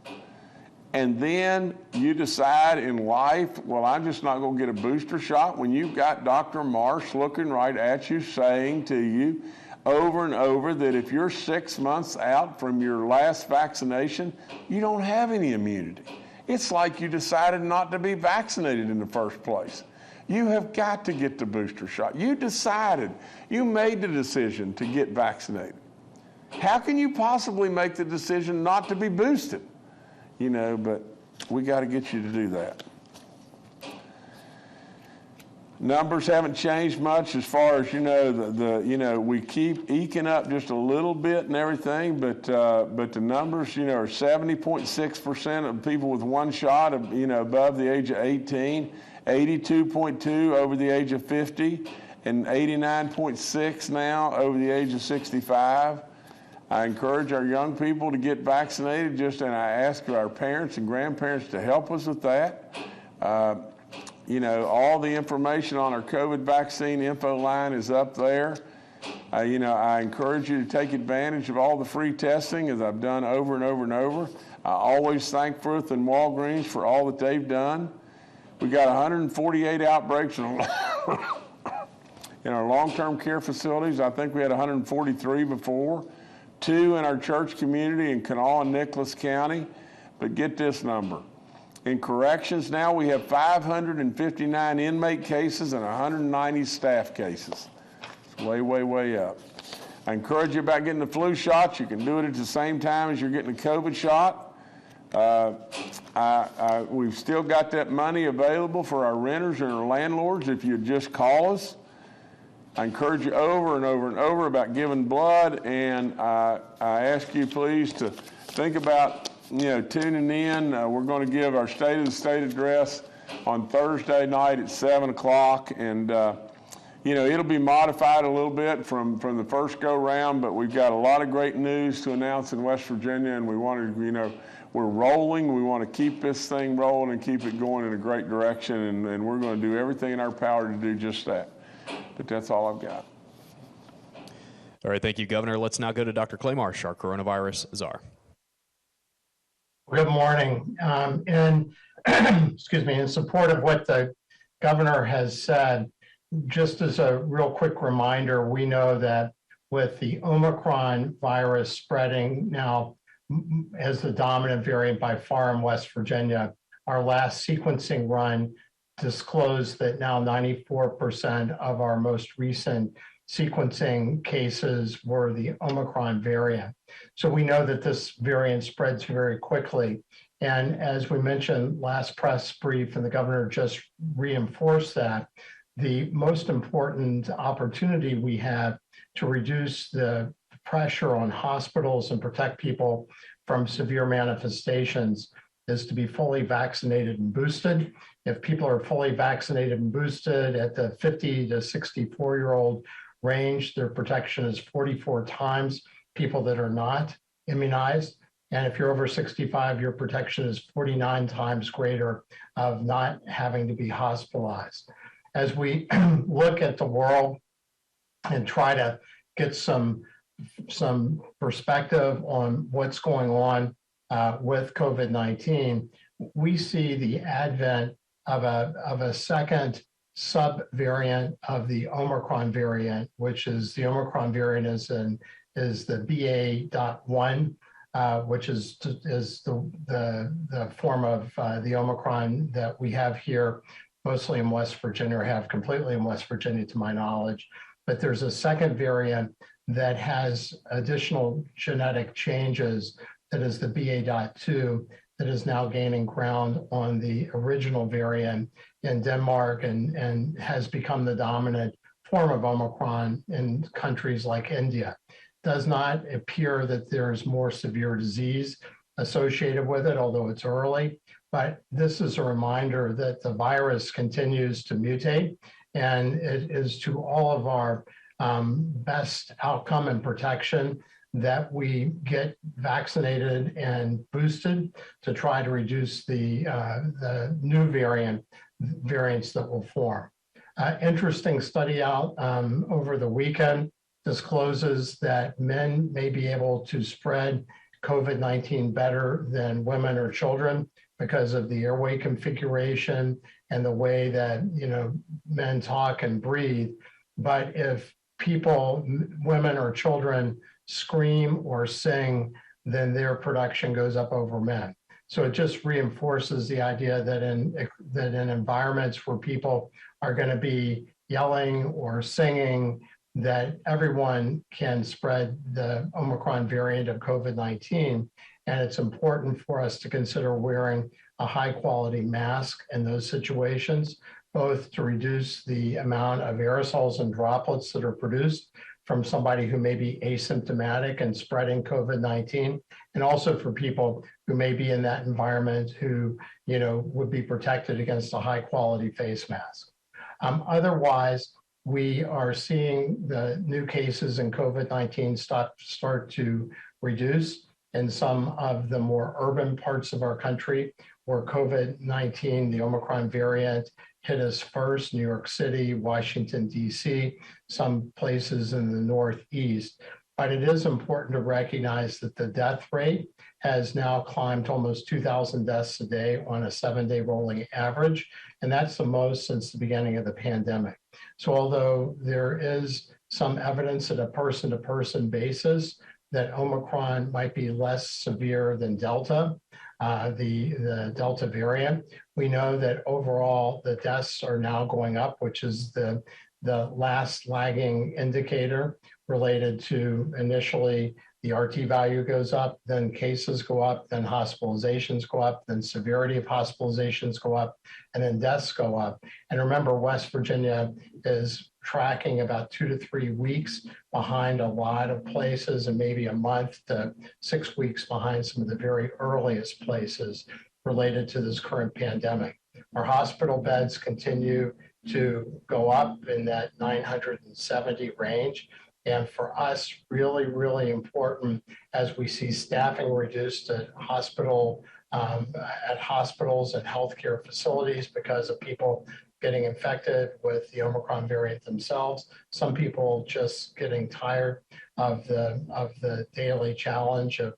and then you decide in life, well, I'm just not going to get a booster shot, when you've got Dr. Marsh looking right at you, saying to you over and over that if you're 6 months out from your last vaccination, you don't have any immunity. It's like you decided not to be vaccinated in the first place. You have got to get the booster shot. You decided, you made the decision to get vaccinated. How can you possibly make the decision not to be boosted? You know, but we got to get you to do that. Numbers haven't changed much as far as, you know, you know, we keep eking up just a little bit and everything, but the numbers, you know, are 70.6% of people with 1 shot, you know, above the age of 18, 82.2 over the age of 50, and 89.6 now over the age of 65. I encourage our young people to get vaccinated, and I ask our parents and grandparents to help us with that. You know, all the information on our COVID vaccine info line is up there. You know, I encourage you to take advantage of all the free testing, as I've done over and over and over. I always thank Frith and Walgreens for all that they've done. We got 148 outbreaks in our long-term care facilities. I think we had 143 before. 2 in our church community in Kanawha and Nicholas County. But get this number. In corrections now, we have 559 inmate cases and 190 staff cases. It's way, way, way up. I encourage you about getting the flu shots. You can do it at the same time as you're getting the COVID shot. We've still got that money available for our renters and our landlords if you just call us. I encourage you over and over and over about giving blood, and I ask you please to think about, you know, tuning in. We're going to give our State of the State address on Thursday night at 7 o'clock, and you know, it'll be modified a little bit from the first go-round, but we've got a lot of great news to announce in West Virginia, and we want to, you know, we're rolling. We want to keep this thing rolling and keep it going in a great direction, and we're going to do everything in our power to do just that. But that's all I've got. All right, thank you, Governor. Let's now go to Dr. Clay Marsh, our coronavirus czar. Good morning. Excuse me, in support of what the governor has said, just as a real quick reminder, we know that with the Omicron virus spreading now as the dominant variant by far in West Virginia, our last sequencing run disclosed that now 94% of our most recent sequencing cases were the Omicron variant. So we know that this variant spreads very quickly. And as we mentioned last press brief, and the governor just reinforced that, the most important opportunity we have to reduce the pressure on hospitals and protect people from severe manifestations is to be fully vaccinated and boosted. If people are fully vaccinated and boosted at the 50 to 64-year-old range, their protection is 44 times people that are not immunized. And if you're over 65, your protection is 49 times greater of not having to be hospitalized. As we look at the world and try to get some perspective on what's going on with COVID-19, we see the advent of a second subvariant of the Omicron variant, which is the Omicron variant is the BA.1, which is the form of the Omicron that we have here, mostly in West Virginia, or have completely in West Virginia to my knowledge. But there's a second variant that has additional genetic changes that is the BA.2 that is now gaining ground on the original variant in Denmark and has become the dominant form of Omicron in countries like India. Does not appear that there's more severe disease associated with it, although it's early. But this is a reminder that the virus continues to mutate, and it is to all of our best outcome and protection that we get vaccinated and boosted to try to reduce the new variants that will form. Interesting study out over the weekend discloses that men may be able to spread COVID-19 better than women or children because of the airway configuration and the way that, men talk and breathe. But if people, women or children, scream or sing, then their production goes up over men. So it just reinforces the idea that in environments where people are going to be yelling or singing, that everyone can spread the Omicron variant of COVID-19. And it's important for us to consider wearing a high quality mask in those situations, both to reduce the amount of aerosols and droplets that are produced from somebody who may be asymptomatic and spreading COVID-19, and also for people who may be in that environment who, would be protected against a high quality face mask. Otherwise, we are seeing the new cases in COVID-19 start to reduce in some of the more urban parts of our country where COVID-19, the Omicron variant, hit us first: New York City, Washington, D.C., some places in the Northeast. But it is important to recognize that the death rate has now climbed to almost 2,000 deaths a day on a 7-day rolling average, and that's the most since the beginning of the pandemic. So although there is some evidence at a person-to-person basis that Omicron might be less severe than Delta, the Delta variant, we know that overall the deaths are now going up, which is the last lagging indicator related to initially the RT value goes up, then cases go up, then hospitalizations go up, then severity of hospitalizations go up, and then deaths go up. And remember, West Virginia is tracking about 2 to 3 weeks behind a lot of places, and maybe a month to 6 weeks behind some of the very earliest places related to this current pandemic. Our hospital beds continue to go up in that 970 range. And for us, really, really important as we see staffing reduced at hospitals and healthcare facilities because of people getting infected with the Omicron variant themselves. Some people just getting tired of the daily challenge of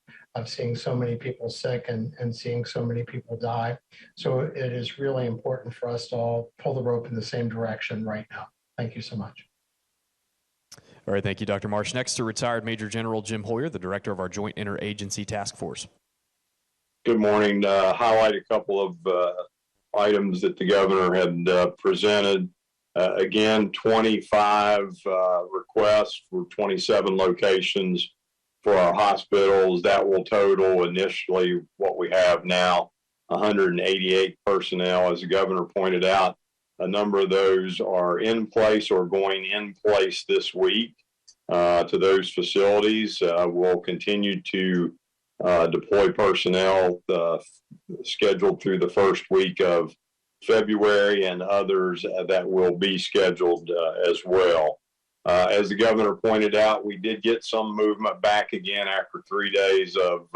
seeing so many people sick and seeing so many people die. So it is really important for us to all pull the rope in the same direction right now. Thank you so much. All right, thank you, Dr. Marsh. Next to retired Major General Jim Hoyer, the director of our Joint Interagency Task Force. Good morning. Highlight a couple of items that the governor had presented. Again, 25 requests for 27 locations for our hospitals. That will total initially what we have now, 188 personnel. As the governor pointed out, a number of those are in place or going in place this week to those facilities. We'll continue to deploy personnel scheduled through the first week of February, and others that will be scheduled as well. As the governor pointed out, we did get some movement back again after 3 days of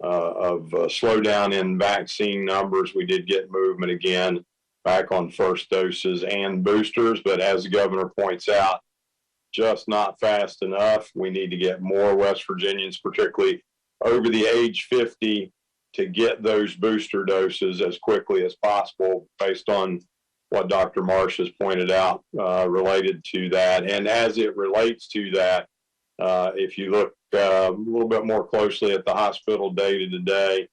slowdown in vaccine numbers. We did get movement again back on first doses and boosters, but as the governor points out, just not fast enough. We need to get more West Virginians, particularly over the age 50, to get those booster doses as quickly as possible based on what Dr. Marsh has pointed out related to that. And as it relates to that, if you look a little bit more closely at the hospital data today,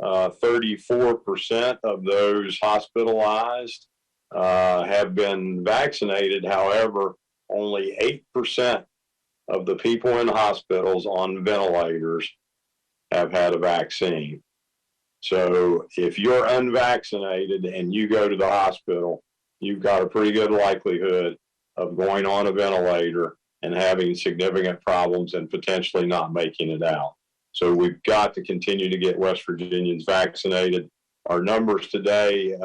34% of those hospitalized have been vaccinated. However, only 8% of the people in hospitals on ventilators have had a vaccine. So if you're unvaccinated and you go to the hospital, you've got a pretty good likelihood of going on a ventilator and having significant problems and potentially not making it out. So we've got to continue to get West Virginians vaccinated. Our numbers today,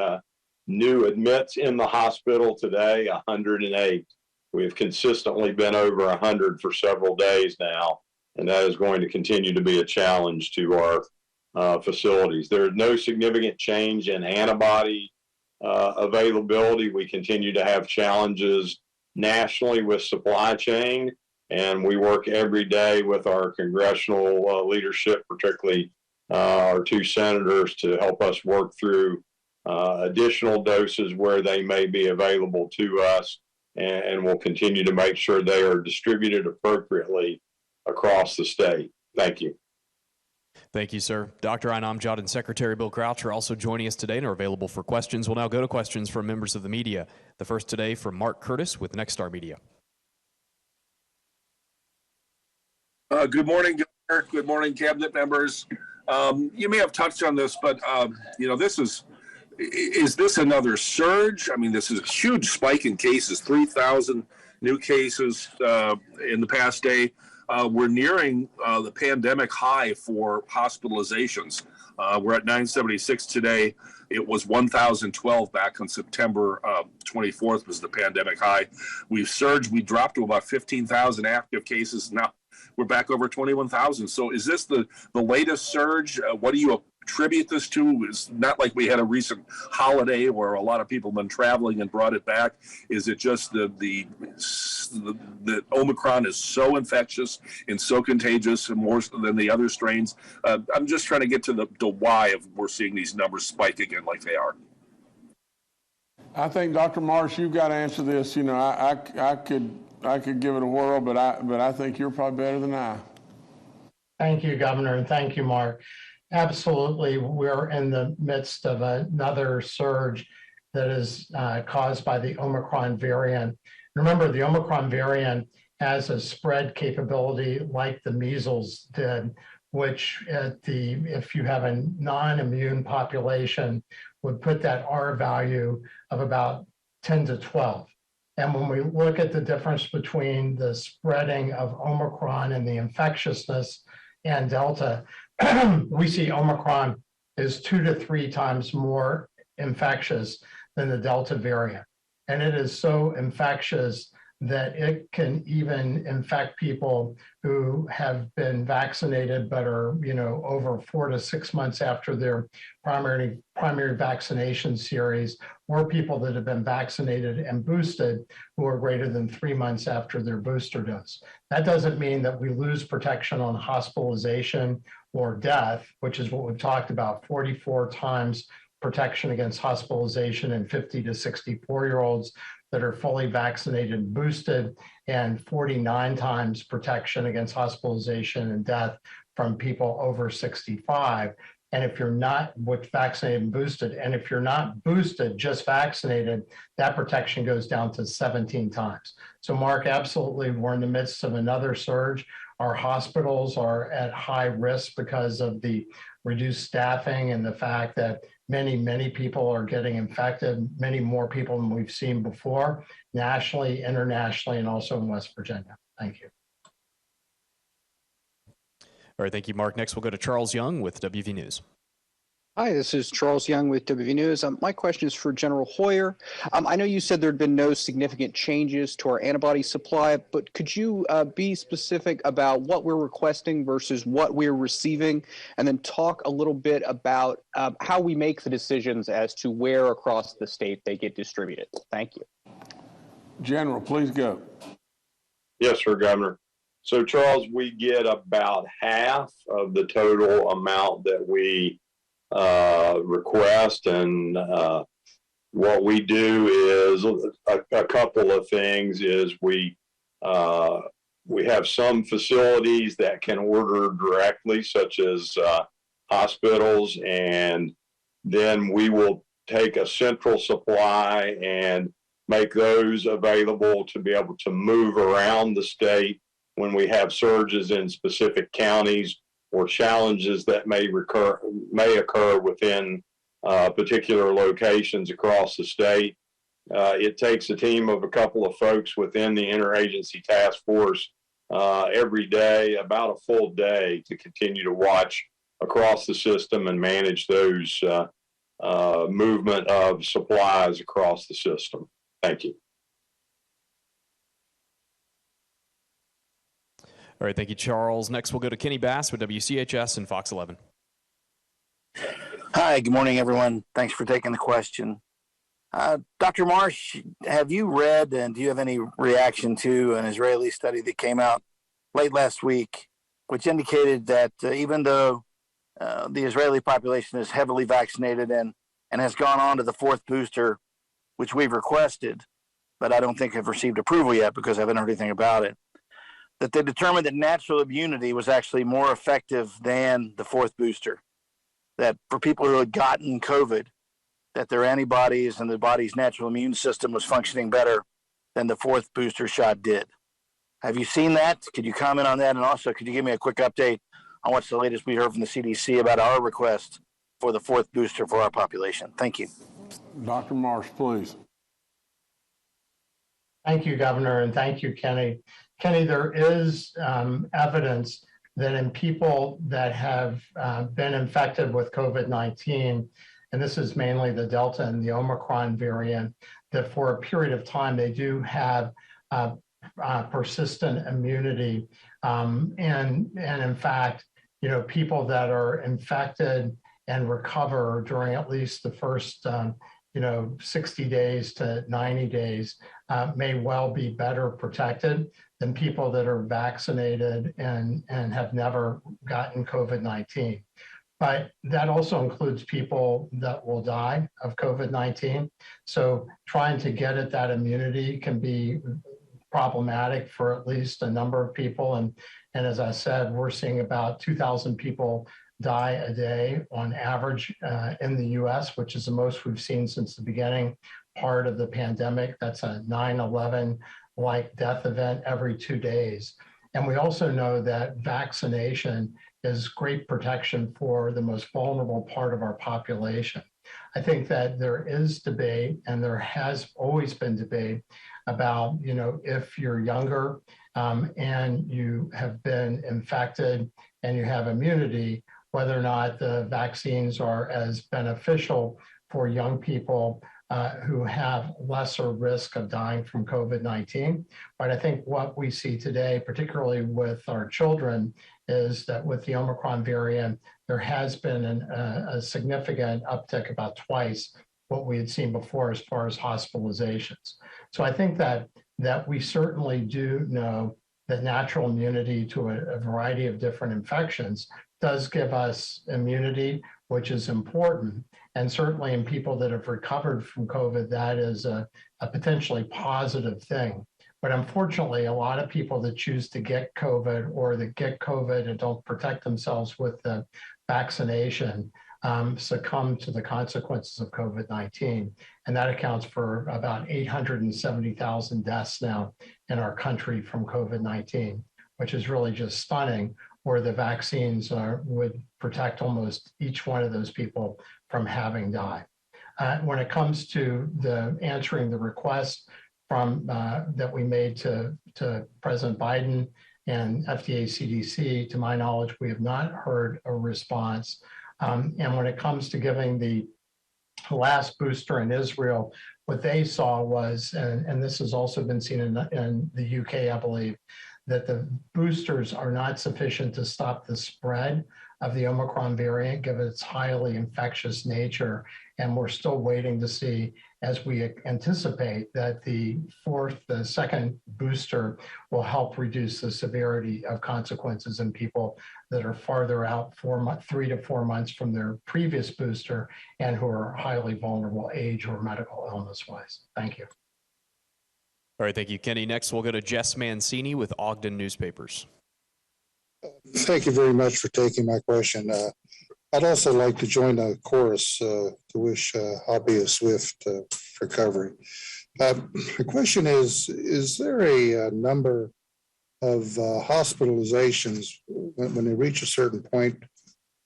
new admits in the hospital today, 108. We've consistently been over 100 for several days now, and that is going to continue to be a challenge to our facilities. There is no significant change in antibody availability. We continue to have challenges nationally with supply chain, and we work every day with our congressional leadership, particularly our two senators, to help us work through additional doses where they may be available to us, and we'll continue to make sure they are distributed appropriately across the state. Thank you. Thank you, sir. Dr. Inamjad and Secretary Bill Crouch are also joining us today and are available for questions. We'll now go to questions from members of the media. The first today from Mark Curtis with Nexstar Media. Good morning, Governor. Good morning, cabinet members. You may have touched on this, but you know, is this another surge? I mean, this is a huge spike in cases, 3,000 new cases in the past day. We're nearing the pandemic high for hospitalizations. We're at 976 today. It was 1,012 back on September 24th was the pandemic high. We've surged. We dropped to about 15,000 active cases. Now we're back over 21,000. So is this the latest surge? What do you attribute this to? It's not like we had a recent holiday where a lot of people have been traveling and brought it back. Is it just the Omicron is so infectious and so contagious and more than the other strains? I'm just trying to get to the why of we're seeing these numbers spike again like they are. I think, Dr. Marsh, you've got to answer this. You know, I could give it a whirl, but I think you're probably better than I. Thank you, Governor, and thank you, Mark. Absolutely, we're in the midst of another surge that is caused by the Omicron variant. Remember, the Omicron variant has a spread capability like the measles did, which if you have a non-immune population would put that R value of about 10 to 12. And when we look at the difference between the spreading of Omicron and the infectiousness and Delta, we see Omicron is 2 to 3 times more infectious than the Delta variant. And it is so infectious that it can even infect people who have been vaccinated but are, over 4 to 6 months after their primary vaccination series, or people that have been vaccinated and boosted who are greater than 3 months after their booster dose. That doesn't mean that we lose protection on hospitalization or death, which is what we've talked about, 44 times protection against hospitalization in 50 to 64-year-olds that are fully vaccinated and boosted, and 49 times protection against hospitalization and death from people over 65. And if you're not vaccinated and boosted, and if you're not boosted, just vaccinated, that protection goes down to 17 times. So Mark, absolutely, we're in the midst of another surge. Our hospitals are at high risk because of the reduced staffing and the fact that many people are getting infected, many more people than we've seen before, nationally, internationally, and also in West Virginia. Thank you. All right, thank you, Mark. Next, we'll go to Charles Young with WV News. Hi, this is Charles Young with WV News. My question is for General Hoyer. I know you said there had been no significant changes to our antibody supply, but could you be specific about what we're requesting versus what we're receiving, and then talk a little bit about how we make the decisions as to where across the state they get distributed? Thank you. General, please go. Yes, sir, Governor. So, Charles, we get about half of the total amount that we request, and what we do is a couple of things. Is we have some facilities that can order directly, such as hospitals, and then we will take a central supply and make those available to be able to move around the state when we have surges in specific counties or challenges that may occur within particular locations across the state. It takes a team of a couple of folks within the interagency task force every day, about a full day, to continue to watch across the system and manage those movement of supplies across the system. Thank you. All right, thank you, Charles. Next, we'll go to Kenny Bass with WCHS and Fox 11. Hi, good morning, everyone. Thanks for taking the question. Dr. Marsh, have you read and do you have any reaction to an Israeli study that came out late last week, which indicated that even though the Israeli population is heavily vaccinated and has gone on to the fourth booster, which we've requested, but I don't think have received approval yet because I haven't heard anything about it, that they determined that natural immunity was actually more effective than the fourth booster, that for people who had gotten COVID, that their antibodies and the body's natural immune system was functioning better than the fourth booster shot did. Have you seen that? Could you comment on that? And also, could you give me a quick update on what's the latest we heard from the CDC about our request for the fourth booster for our population? Thank you. Dr. Marsh, please. Thank you, Governor, and thank you, Kenny. Kenny, there is evidence that in people that have been infected with COVID-19, and this is mainly the Delta and the Omicron variant, that for a period of time they do have persistent immunity. And in fact, people that are infected and recover during at least the first 60 days to 90 days may well be better protected than people that are vaccinated and have never gotten COVID-19. But that also includes people that will die of COVID-19. So trying to get at that immunity can be problematic for at least a number of people. And as I said, we're seeing about 2,000 people die a day on average in the US, which is the most we've seen since the beginning part of the pandemic. That's a 9/11-like death event every 2 days. And we also know that vaccination is great protection for the most vulnerable part of our population. I think that there is debate, and there has always been debate about, if you're younger and you have been infected and you have immunity, whether or not the vaccines are as beneficial for young people who have lesser risk of dying from COVID-19. But I think what we see today, particularly with our children, is that with the Omicron variant, there has been a significant uptick, about twice what we had seen before as far as hospitalizations. So I think that we certainly do know that natural immunity to a variety of different infections does give us immunity, which is important. And certainly in people that have recovered from COVID, that is a potentially positive thing. But unfortunately, a lot of people that choose to get COVID or that get COVID and don't protect themselves with the vaccination succumb to the consequences of COVID-19. And that accounts for about 870,000 deaths now in our country from COVID-19, which is really just stunning, where the vaccines would protect almost each one of those people from having died. When it comes to answering the request from that we made to President Biden and FDA CDC, to my knowledge, we have not heard a response. And when it comes to giving the last booster in Israel, what they saw was, and this has also been seen in the UK, I believe, that the boosters are not sufficient to stop the spread of the Omicron variant, given its highly infectious nature. And we're still waiting to see, as we anticipate, that the second booster will help reduce the severity of consequences in people that are farther out, 3 to 4 months from their previous booster and who are highly vulnerable age or medical illness-wise. Thank you. All right, thank you, Kenny. Next, we'll go to Jess Mancini with Ogden Newspapers. Thank you very much for taking my question. I'd also like to join the chorus to wish Hobby a swift recovery. The question is there a number hospitalizations when they reach a certain point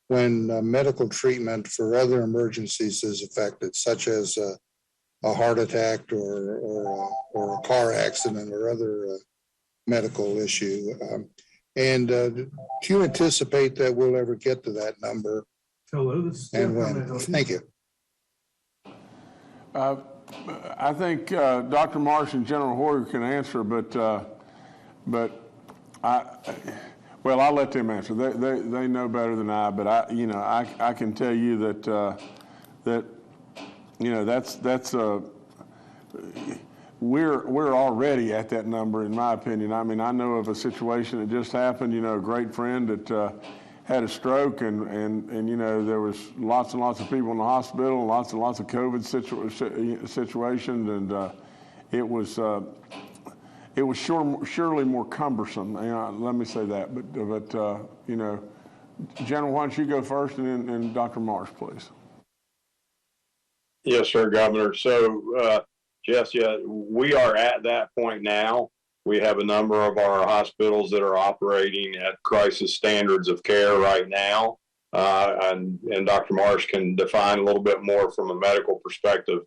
when medical treatment for other emergencies is affected, such as a heart attack or a car accident or other medical issue. And do you anticipate that we'll ever get to that number? And when? Thank you. I think Dr. Marsh and General Hoyer can answer, but I'll let them answer. They know better than I, but I can tell you that we're already at that number, in my opinion. I mean, I know of a situation that just happened. A great friend that had a stroke, and there was lots and lots of people in the hospital, and lots of COVID situations, and it was surely more cumbersome. Let me say that. But General, why don't you go first, and then Dr. Marsh, please. Yes, sir, Governor. So, Jess, we are at that point now. We have a number of our hospitals that are operating at crisis standards of care right now. And Dr. Marsh can define a little bit more from a medical perspective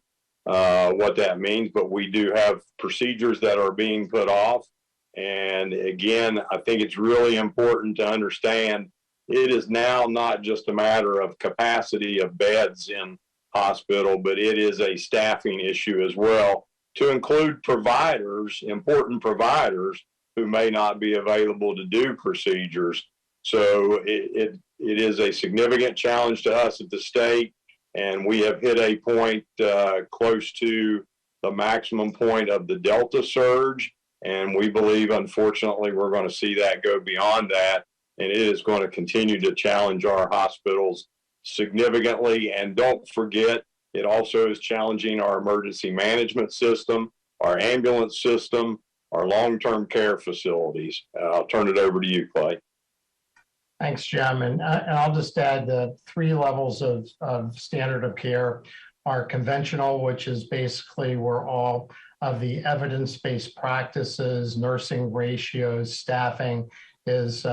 what that means. But we do have procedures that are being put off. And again, I think it's really important to understand it is now not just a matter of capacity of beds in hospital, but it is a staffing issue as well, to include providers, important providers who may not be available to do procedures. So it is a significant challenge to us at the state, and we have hit a point close to the maximum point of the Delta surge, and we believe, unfortunately, we're going to see that go beyond that, and it is going to continue to challenge our hospitals significantly. And don't forget, it also is challenging our emergency management system, our ambulance system, our long-term care facilities. I'll turn it over to you, Clay. Thanks, Jim. And I'll just add the 3 levels of standard of care are conventional, which is basically where all of the evidence-based practices, nursing ratios, staffing is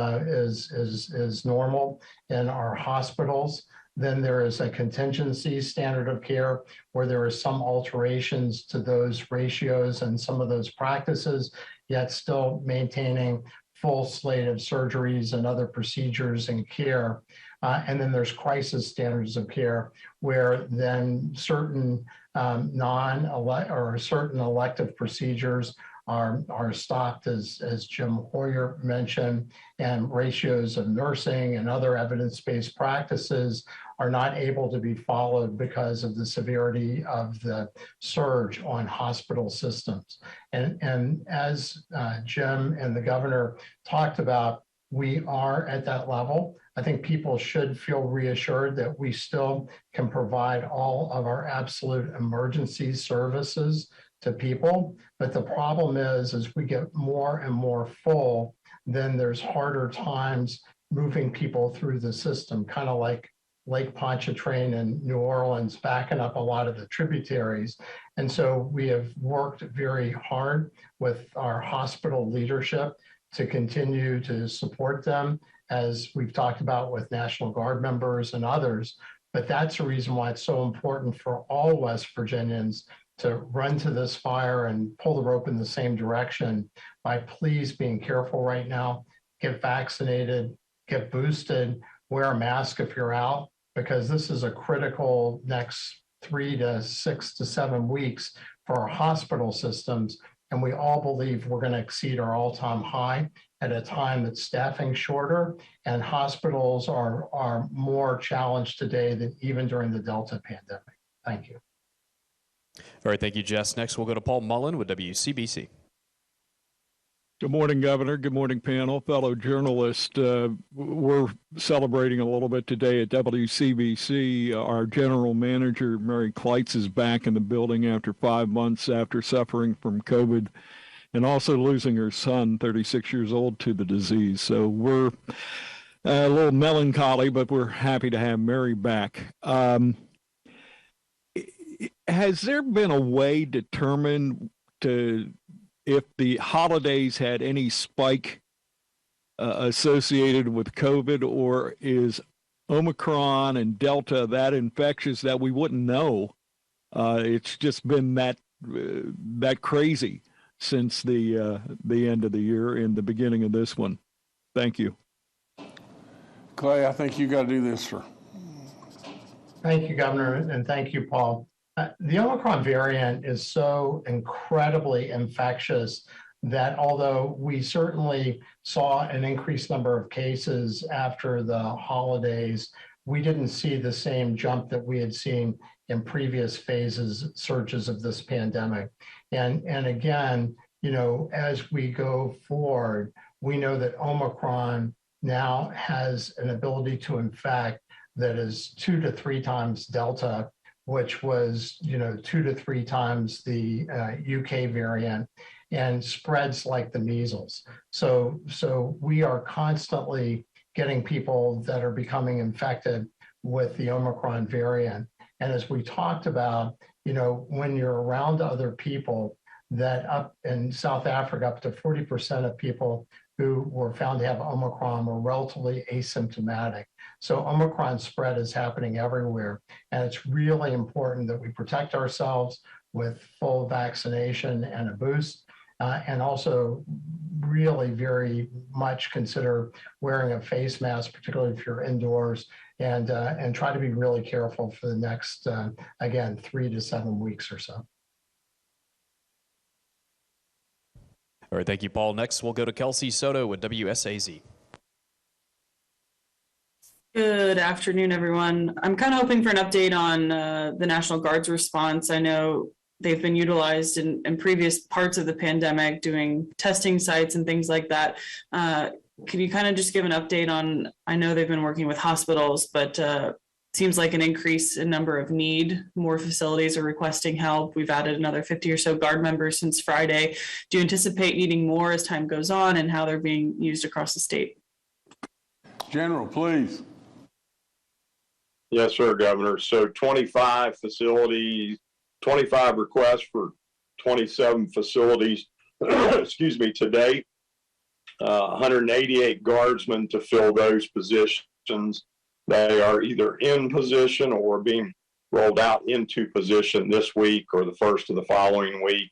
normal in our hospitals. Then there is a contingency standard of care where there are some alterations to those ratios and some of those practices, yet still maintaining full slate of surgeries and other procedures and care. And then there's crisis standards of care where then certain certain elective procedures are stopped, as Jim Hoyer mentioned, and ratios of nursing and other evidence-based practices are not able to be followed because of the severity of the surge on hospital systems. And as Jim and the governor talked about, we are at that level. I think people should feel reassured that we still can provide all of our absolute emergency services to people. But the problem is, as we get more and more full, then there's harder times moving people through the system, kind of like Lake Pontchartrain in New Orleans, backing up a lot of the tributaries. And so we have worked very hard with our hospital leadership to continue to support them, as we've talked about with National Guard members and others. But that's the reason why it's so important for all West Virginians to run to this fire and pull the rope in the same direction by please being careful right now, get vaccinated, get boosted, wear a mask if you're out, because this is a critical next 3 to 6 to 7 weeks for our hospital systems. And we all believe we're going to exceed our all-time high at a time that's staffing shorter, and hospitals are more challenged today than even during the Delta pandemic. Thank you. All right, thank you, Jess. Next, we'll go to Paul Mullen with WCBC. Good morning, Governor. Good morning, panel, fellow journalists. We're celebrating a little bit today at WCBC. Our general manager, Mary Kleitz, is back in the building after 5 months after suffering from COVID and also losing her son, 36 years old, to the disease. So we're a little melancholy, but we're happy to have Mary back. Has there been a way determined to if the holidays had any spike associated with COVID, or is Omicron and Delta that infectious that we wouldn't know? It's just been that crazy since the end of the year and the beginning of this one. Thank you. Clay, I think you got to do this, sir. Thank you, Governor, and thank you, Paul. The Omicron variant is so incredibly infectious that although we certainly saw an increased number of cases after the holidays, we didn't see the same jump that we had seen in previous surges of this pandemic. And again, as we go forward, we know that Omicron now has an ability to infect that is 2 to 3 times Delta, which was 2 to 3 times the UK variant, and spreads like the measles. So we are constantly getting people that are becoming infected with the Omicron variant. And as we talked about, when you're around other people, that up in South Africa, up to 40% of people who were found to have Omicron were relatively asymptomatic. So Omicron spread is happening everywhere. And it's really important that we protect ourselves with full vaccination and a boost. And also really very much consider wearing a face mask, particularly if you're indoors, and try to be really careful for the next, again, 3 to 7 weeks or so. All right, thank you, Paul. Next, we'll go to Kelsey Soto with WSAZ. Good afternoon, everyone. I'm kind of hoping for an update on the National Guard's response. I know they've been utilized in previous parts of the pandemic doing testing sites and things like that. Can you kind of just give an update on, I know they've been working with hospitals, but seems like an increase in number of need. More facilities are requesting help. We've added another 50 or so Guard members since Friday. Do you anticipate needing more as time goes on, and how they're being used across the state? General, please. Yes, sir, Governor. So 25 facilities, 25 requests for 27 facilities, excuse me, to date. 188 Guardsmen to fill those positions. They are either in position or being rolled out into position this week or the first of the following week.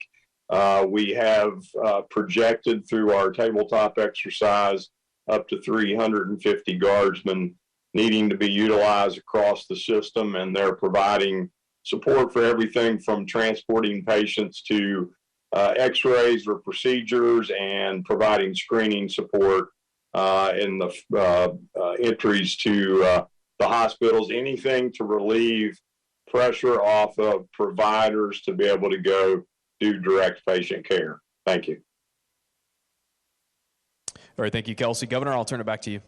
We have projected through our tabletop exercise up to 350 Guardsmen needing to be utilized across the system, and they're providing support for everything from transporting patients to x-rays or procedures, and providing screening support in the entries to the hospitals, anything to relieve pressure off of providers to be able to go do direct patient care. Thank you. All right, thank you, Kelsey. Governor, I'll turn it back to you.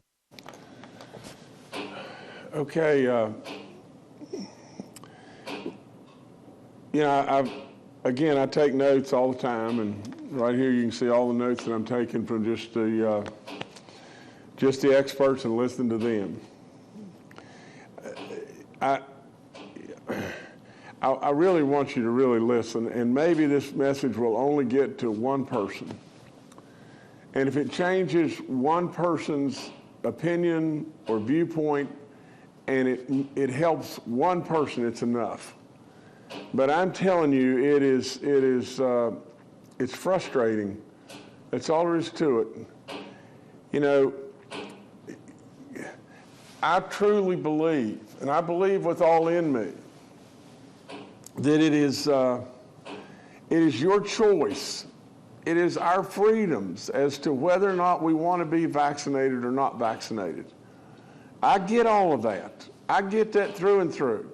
Okay. I take notes all the time, and right here you can see all the notes that I'm taking from just the experts and listening to them. I really want you to really listen, and maybe this message will only get to one person. And if it changes one person's opinion or viewpoint, and it helps one person, it's enough. But I'm telling you, it's frustrating. That's all there is to it. You know, I truly believe, and I believe with all in me, that it is your choice. It is our freedoms as to whether or not we want to be vaccinated or not vaccinated. I get all of that. I get that through and through.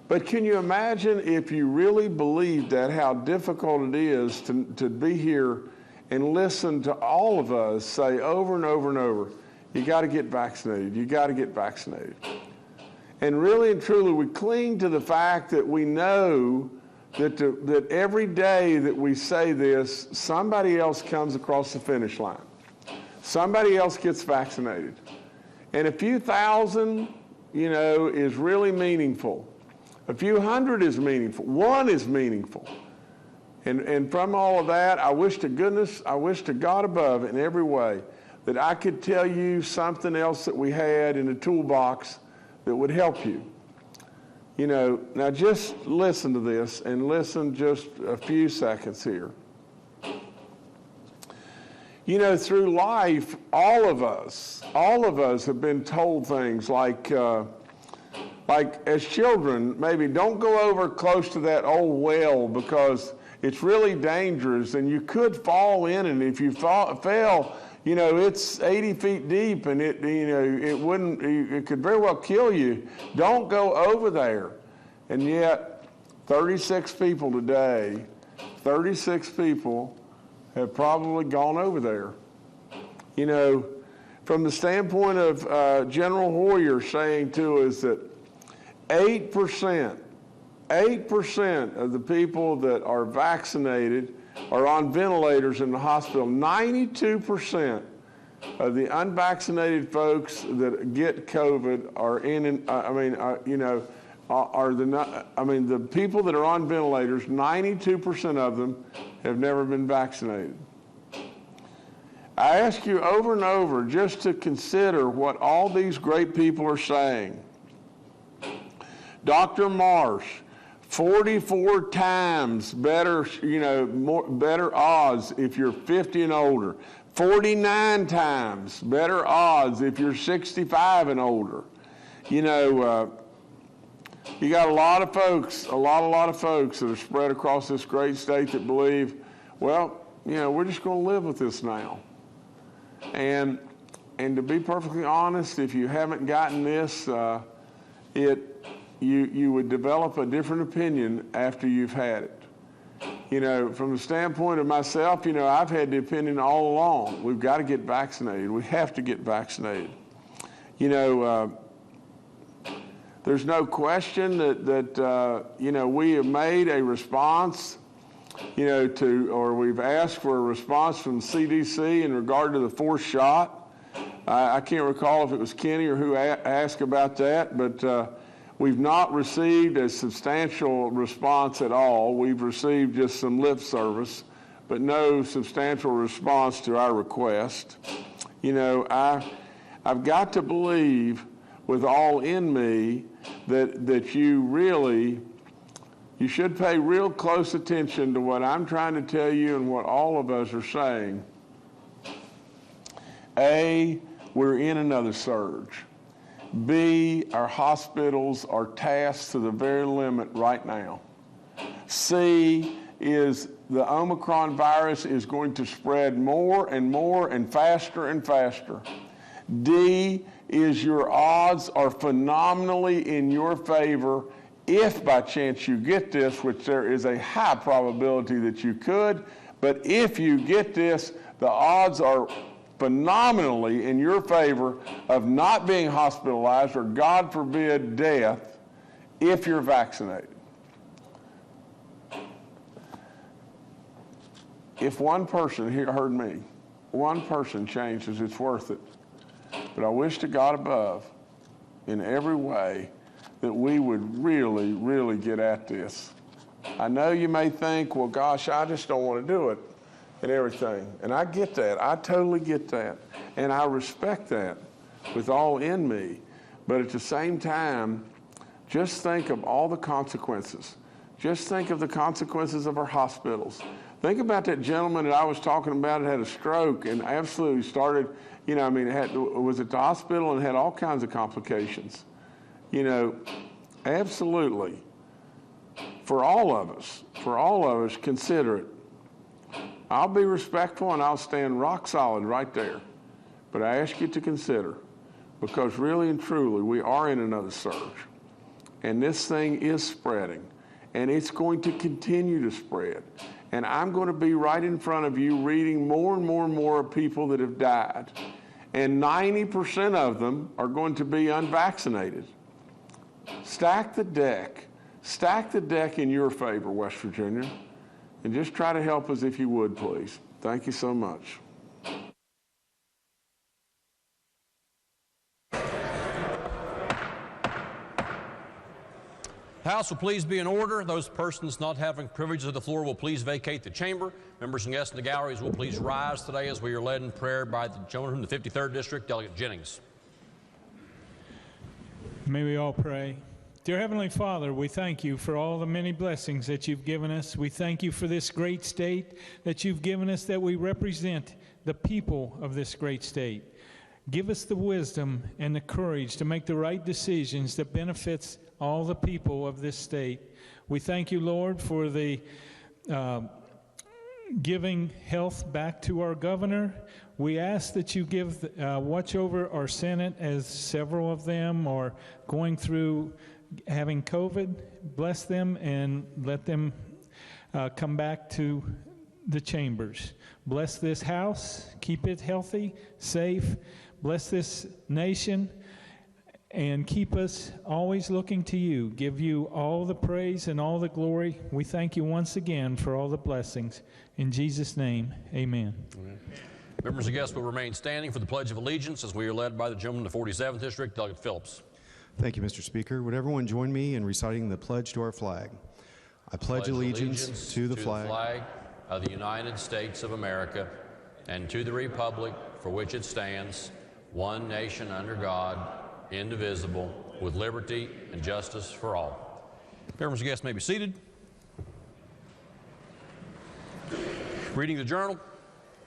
But can you imagine if you really believed that, how difficult it is to be here and listen to all of us say over and over and over, you got to get vaccinated, you got to get vaccinated. And really and truly, we cling to the fact that we know that every day that we say this, somebody else comes across the finish line. Somebody else gets vaccinated. And a few thousand, is really meaningful. A few hundred is meaningful. One is meaningful. And from all of that, I wish to God above in every way that I could tell you something else that we had in the toolbox that would help you. You know, now just listen to this and listen just a few seconds here. You know, through life, all of us have been told things like as children, maybe don't go over close to that old well because it's really dangerous and you could fall in, and if you fell, you know, it's 80 feet deep and it could very well kill you. Don't go over there. And yet, 36 people today, 36 people have probably gone over there. You know, from the standpoint of General Hoyer saying to us that 8% of the people that are vaccinated are on ventilators in the hospital. 92% of the unvaccinated folks that get COVID are the people that are on ventilators, 92% of them have never been vaccinated. I ask you over and over just to consider what all these great people are saying. Dr. Marsh, 44 times better, better odds if you're 50 and older. 49 times better odds if you're 65 and older. You know, you got a lot of folks that are spread across this great state that believe, well, you know, we're just going to live with this now. And to be perfectly honest, if you haven't gotten this, you would develop a different opinion after you've had it. You know, from the standpoint of myself, you know, I've had the opinion all along, we've got to get vaccinated. We have to get vaccinated. You know, there's no question that you know, we have made a response, you know, or we've asked for a response from CDC in regard to the fourth shot. I can't recall if it was Kenny or who asked about that, but we've not received a substantial response at all. We've received just some lip service, but no substantial response to our request. You know, I've got to believe with all in me that you should pay real close attention to what I'm trying to tell you and what all of us are saying. A, we're in another surge. B, our hospitals are tasked to the very limit right now. C, is the Omicron virus is going to spread more and more and faster and faster. D, is your odds are phenomenally in your favor if by chance you get this, which there is a high probability that you could, but if you get this, the odds are phenomenally in your favor of not being hospitalized or, God forbid, death if you're vaccinated. If one person, heard me, one person changes, it's worth it. But I wish to God above, in every way, that we would really, really get at this. I know you may think, well, gosh, I just don't want to do it and everything. And I get that. I totally get that. And I respect that with all in me. But at the same time, just think of all the consequences. Just think of the consequences of our hospitals. Think about that gentleman that I was talking about that had a stroke and absolutely started, you know, I mean, was at the hospital and had all kinds of complications. You know, absolutely. For all of us, consider it. I'll be respectful and I'll stand rock solid right there. But I ask you to consider, because really and truly, we are in another surge. And this thing is spreading. And it's going to continue to spread. And I'm going to be right in front of you reading more and more and more of people that have died. And 90% of them are going to be unvaccinated. Stack the deck. Stack the deck in your favor, West Virginia. And just try to help us if you would, please. Thank you so much. House will please be in order. Those persons not having privilege of the floor will please vacate the chamber. Members and guests in the galleries will please rise today as we are led in prayer by the gentleman from the 53rd District, Delegate Jennings. May we all pray. Dear Heavenly Father, we thank you for all the many blessings that you've given us. We thank you for this great state that you've given us, that we represent the people of this great state. Give us the wisdom and the courage to make the right decisions that benefits all the people of this state. We thank you, Lord, for the giving health back to our governor. We ask that you give watch over our Senate, as several of them are going through having COVID. Bless them and let them come back to the chambers. Bless this House, keep it healthy, safe. Bless this nation and keep us always looking to you. Give you all the praise and all the glory. We thank you once again for all the blessings. In Jesus' name, amen. Amen. Members and guests will remain standing for the Pledge of Allegiance as we are led by the gentleman from the 47th District, Delegate Phillips. Thank you, Mr. Speaker. Would everyone join me in reciting the pledge to our flag? I pledge allegiance to the flag of the United States of America and to the republic for which it stands, one nation under God, indivisible, with liberty and justice for all. Members and guests may be seated. Reading the journal.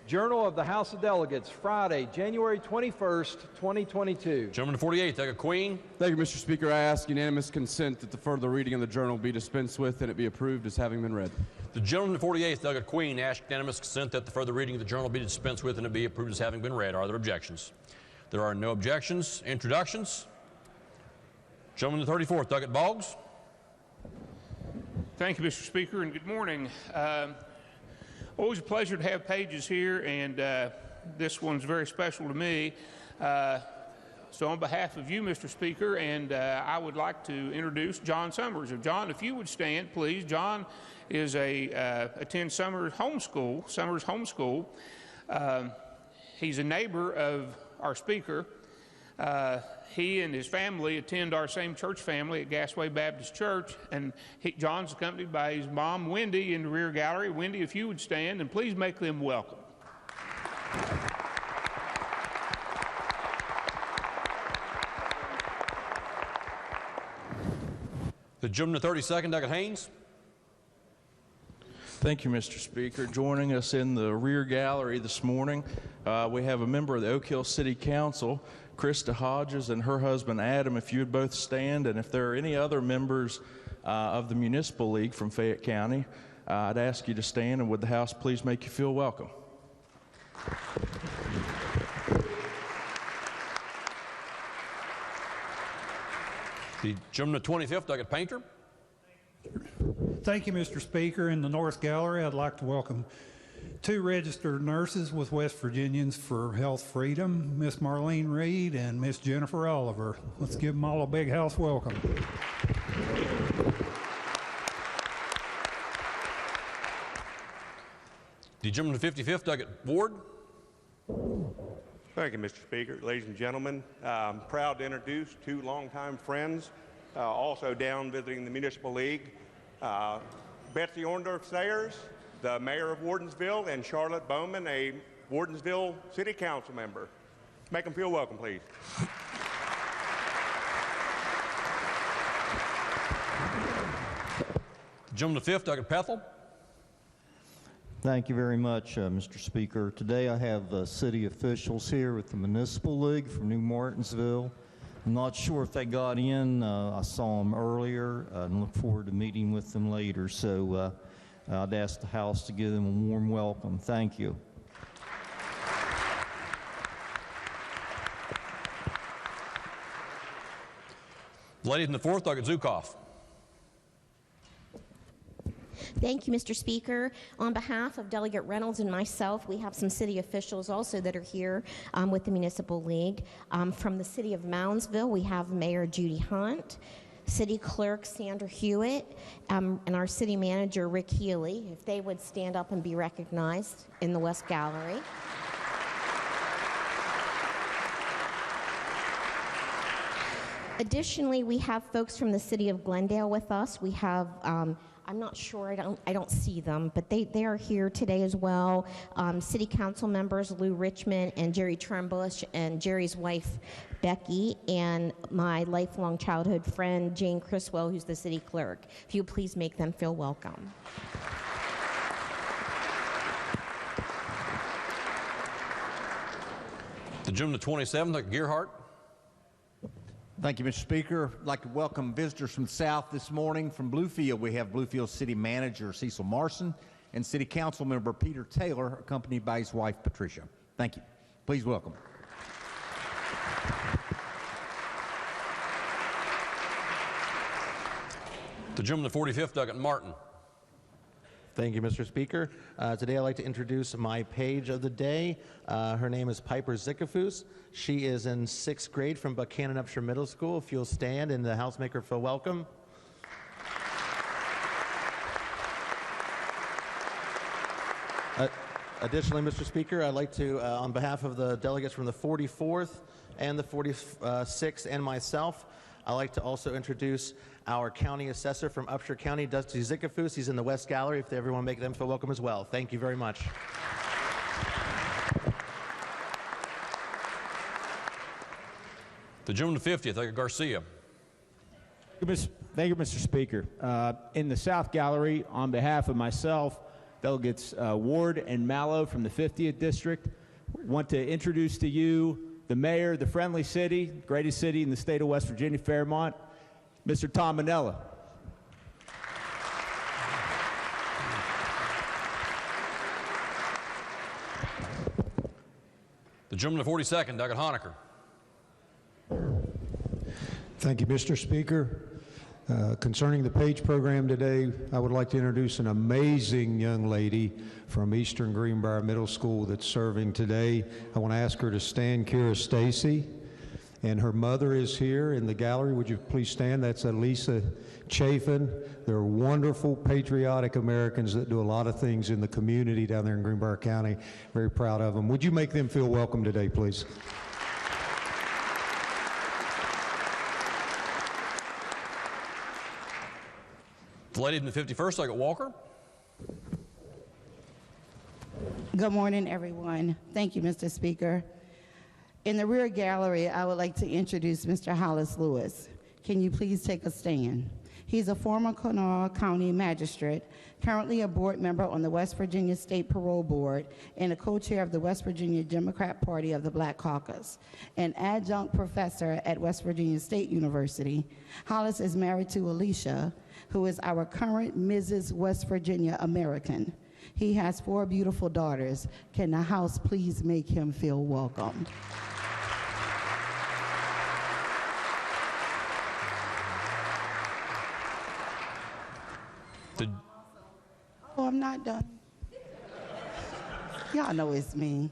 Journal of the House of Delegates, Friday, January 21st, 2022. Gentleman to 48th, Delegate Queen. Thank you, Mr. Speaker. I ask unanimous consent that the further reading of the journal be dispensed with and it be approved as having been read. The gentleman to 48th, Delegate Queen, asks unanimous consent that the further reading of the journal be dispensed with and it be approved as having been read. Are there objections? There are no objections. Introductions. Gentleman to 34th, Delegate Boggs. Thank you, Mr. Speaker, and good morning. Always a pleasure to have Pages here, and this one's very special to me. So on behalf of you, Mr. Speaker, and I would like to introduce John Summers. John, if you would stand, please. John is attends Summers Homeschool. He's a neighbor of our Speaker. He and his family attend our same church family at Gasway Baptist Church, and John's accompanied by his mom, Wendy, in the rear gallery. Wendy, if you would stand, and please make them welcome. The gentleman to 32nd, Delegate Haynes. Thank you, Mr. Speaker. Joining us in the rear gallery this morning, we have a member of the Oak Hill City Council, Krista Hodges, and her husband Adam. If you would both stand, and if there are any other members of the Municipal League from Fayette County, I'd ask you to stand, and would the House please make you feel welcome. The gentleman to 25th, Delegate Painter. Thank you, Mr. Speaker. In the North Gallery, I'd like to welcome two registered nurses with West Virginians for Health Freedom, Miss Marlene Reed and Miss Jennifer Oliver. Let's give them all a big house welcome. The gentleman to 55th, Delegate Ward. Thank you, Mr. Speaker. Ladies and gentlemen, I'm proud to introduce two longtime friends, also down visiting the Municipal League. Betsy Orndorff Sayers, the mayor of Wardensville, and Charlotte Bowman, a Wardensville City Council member. Make them feel welcome, please. Gentleman to 5th, Delegate Pethel. Thank you very much, Mr. Speaker. Today I have city officials here with the Municipal League from New Martinsville. I'm not sure if they got in. I saw them earlier and look forward to meeting with them later. So I'd ask the House to give them a warm welcome. Thank you. Ladies in the 4th, Delegate Zukoff. Thank you, Mr. Speaker. On behalf of Delegate Reynolds and myself, we have some city officials also that are here with the Municipal League. From the city of Moundsville, we have Mayor Judy Hunt, City Clerk Sandra Hewitt, and our city manager Rick Healy, if they would stand up and be recognized in the West Gallery. Additionally, we have folks from the city of Glendale with us. We have, I'm not sure, I don't see them, but they are here today as well. City council members Lou Richmond and Jerry Trembush and Jerry's wife Becky, and my lifelong childhood friend Jane Criswell, who's the city clerk. If you please make them feel welcome. The June the 27th, Dr. Gearhart. Thank you, Mr. Speaker. I'd like to welcome visitors from the South this morning. From Bluefield, we have Bluefield City Manager Cecil Marson and City Council Member Peter Taylor, accompanied by his wife Patricia. Thank you. Please welcome. The gentleman, the 45th, Douglas Martin. Thank you, Mr. Speaker. Today I'd like to introduce my page of the day. Her name is Piper Zickafus. She is in 6th grade from Buchanan Upshur Middle School. If you'll stand and the housemaker feel welcome. Additionally, Mr. Speaker, I'd like to, on behalf of the delegates from the 44th and the 46th and myself, I'd like to also introduce our county assessor from Upshur County, Dusty Zickafus. He's in the West Gallery, if everyone make them feel welcome as well. Thank you very much. The gentleman, the 50th, Dr. Garcia. Thank you, Mr. Speaker. In the South Gallery, on behalf of myself, delegates Ward and Mallow from the 50th District, want to introduce to you the mayor of the friendly city, greatest city in the state of West Virginia, Fairmont, Mr. Tom Manella. The gentleman, the 42nd, Douglas Honaker. Thank you, Mr. Speaker. Concerning the PAGE program today, I would like to introduce an amazing young lady from Eastern Greenbrier Middle School that's serving today. I want to ask her to stand, Kira Stacy. And her mother is here in the gallery. Would you please stand? That's Elisa Chafin. They're wonderful, patriotic Americans that do a lot of things in the community down there in Greenbrier County. Very proud of them. Would you make them feel welcome today, please? The lady in the 51st, Douglas Walker. Good morning, everyone. Thank you, Mr. Speaker. In the rear gallery, I would like to introduce Mr. Hollis Lewis. Can you please take a stand? He's a former Kanawha County magistrate, currently a board member on the West Virginia State Parole Board, and a co-chair of the West Virginia Democrat Party of the Black Caucus, an adjunct professor at West Virginia State University. Hollis is married to Alicia, who is our current Mrs. West Virginia American. He has 4 beautiful daughters. Can the House please make him feel welcome? Oh, I'm not done. Y'all know it's me.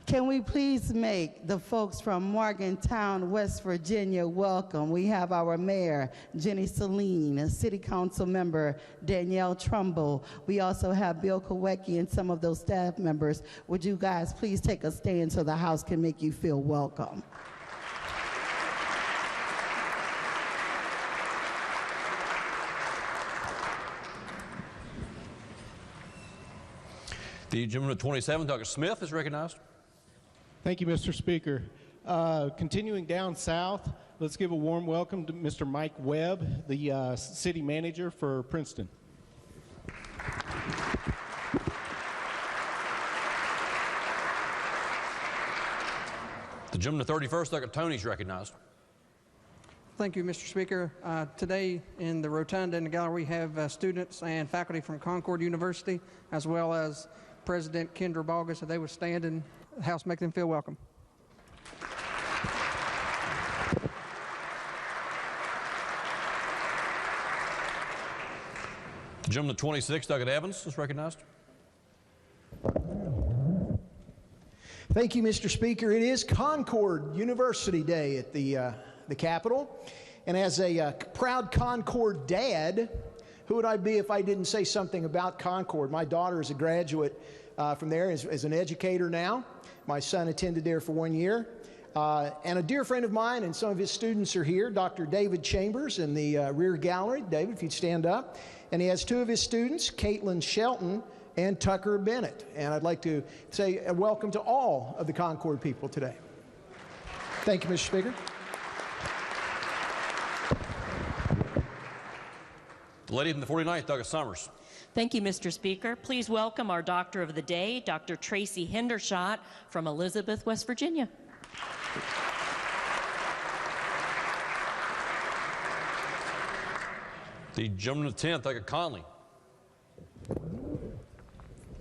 Can we please make the folks from Morgantown, West Virginia welcome? We have our mayor, Jenny Saline, city council member, Danielle Trumbull. We also have Bill Kowecki and some of those staff members. Would you guys please take a stand so the House can make you feel welcome? The gentleman at 27th, Dr. Smith, is recognized. Thank you, Mr. Speaker. Continuing down south, let's give a warm welcome to Mr. Mike Webb, the city manager for Princeton. The gentleman at 31st, Dr. Tony, is recognized. Thank you, Mr. Speaker. Today in the rotunda in the gallery, we have students and faculty from Concord University, as well as President Kendra Bogus. So they would stand and the House make them feel welcome. The gentleman at 26, Douglas Evans, is recognized. Thank you, Mr. Speaker. It is Concord University Day at the Capitol. And as a proud Concord dad, who would I be if I didn't say something about Concord? My daughter is a graduate from there as an educator now. My son attended there for 1 year. And a dear friend of mine and some of his students are here, Dr. David Chambers in the rear gallery. David, if you'd stand up. And he has two of his students, Caitlin Shelton and Tucker Bennett. And I'd like to say a welcome to all of the Concord people today. Thank you, Mr. Speaker. The lady from the 49th, Douglas Summers. Thank you, Mr. Speaker. Please welcome our Doctor of the Day, Dr. Tracy Hendershot from Elizabeth, West Virginia. The gentleman of the 10th, Douglas Conley.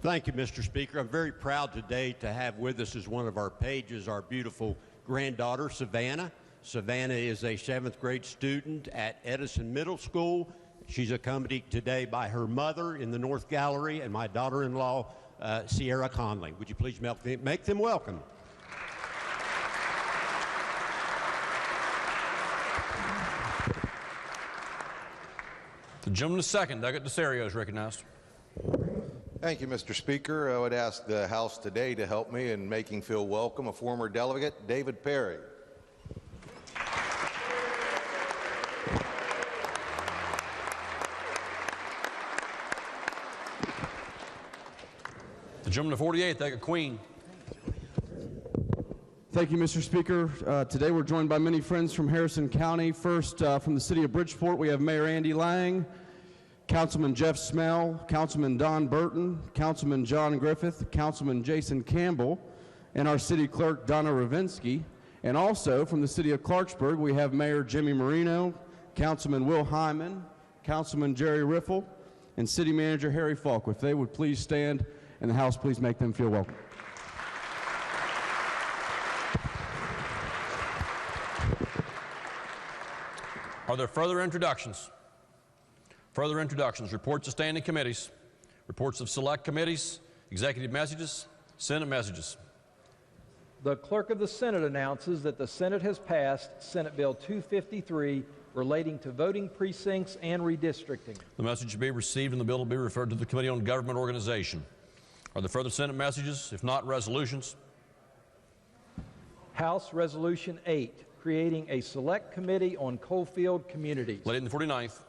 Thank you, Mr. Speaker. I'm very proud today to have with us as one of our pages our beautiful granddaughter, Savannah. Savannah is a 7th grade student at Edison Middle School. She's accompanied today by her mother in the North Gallery and my daughter-in-law, Sierra Conley. Would you please make them welcome? The gentleman of the 2nd, Douglas DeSario, is recognized. Thank you, Mr. Speaker. I would ask the House today to help me in making feel welcome a former delegate, David Perry. The gentleman of the 48th, Douglas Queen. Thank you, Mr. Speaker. Today we're joined by many friends from Harrison County. First, from the city of Bridgeport, we have Mayor Andy Lang, Councilman Jeff Smell, Councilman Don Burton, Councilman John Griffith, Councilman Jason Campbell, and our city clerk, Donna Ravinsky. And also from the city of Clarksburg, we have Mayor Jimmy Marino, Councilman Will Hyman, Councilman Jerry Riffle, and City Manager Harry Falk. If they would please stand, and the House please make them feel welcome. Are there further introductions? Further introductions, reports of standing committees, reports of select committees, executive messages, Senate messages. The Clerk of the Senate announces that the Senate has passed Senate Bill 253 relating to voting precincts and redistricting. The message will be received and the bill will be referred to the Committee on Government Organization. Are there further Senate messages? If not, resolutions. House Resolution 8, creating a select committee on coalfield communities. Lady in the 49th.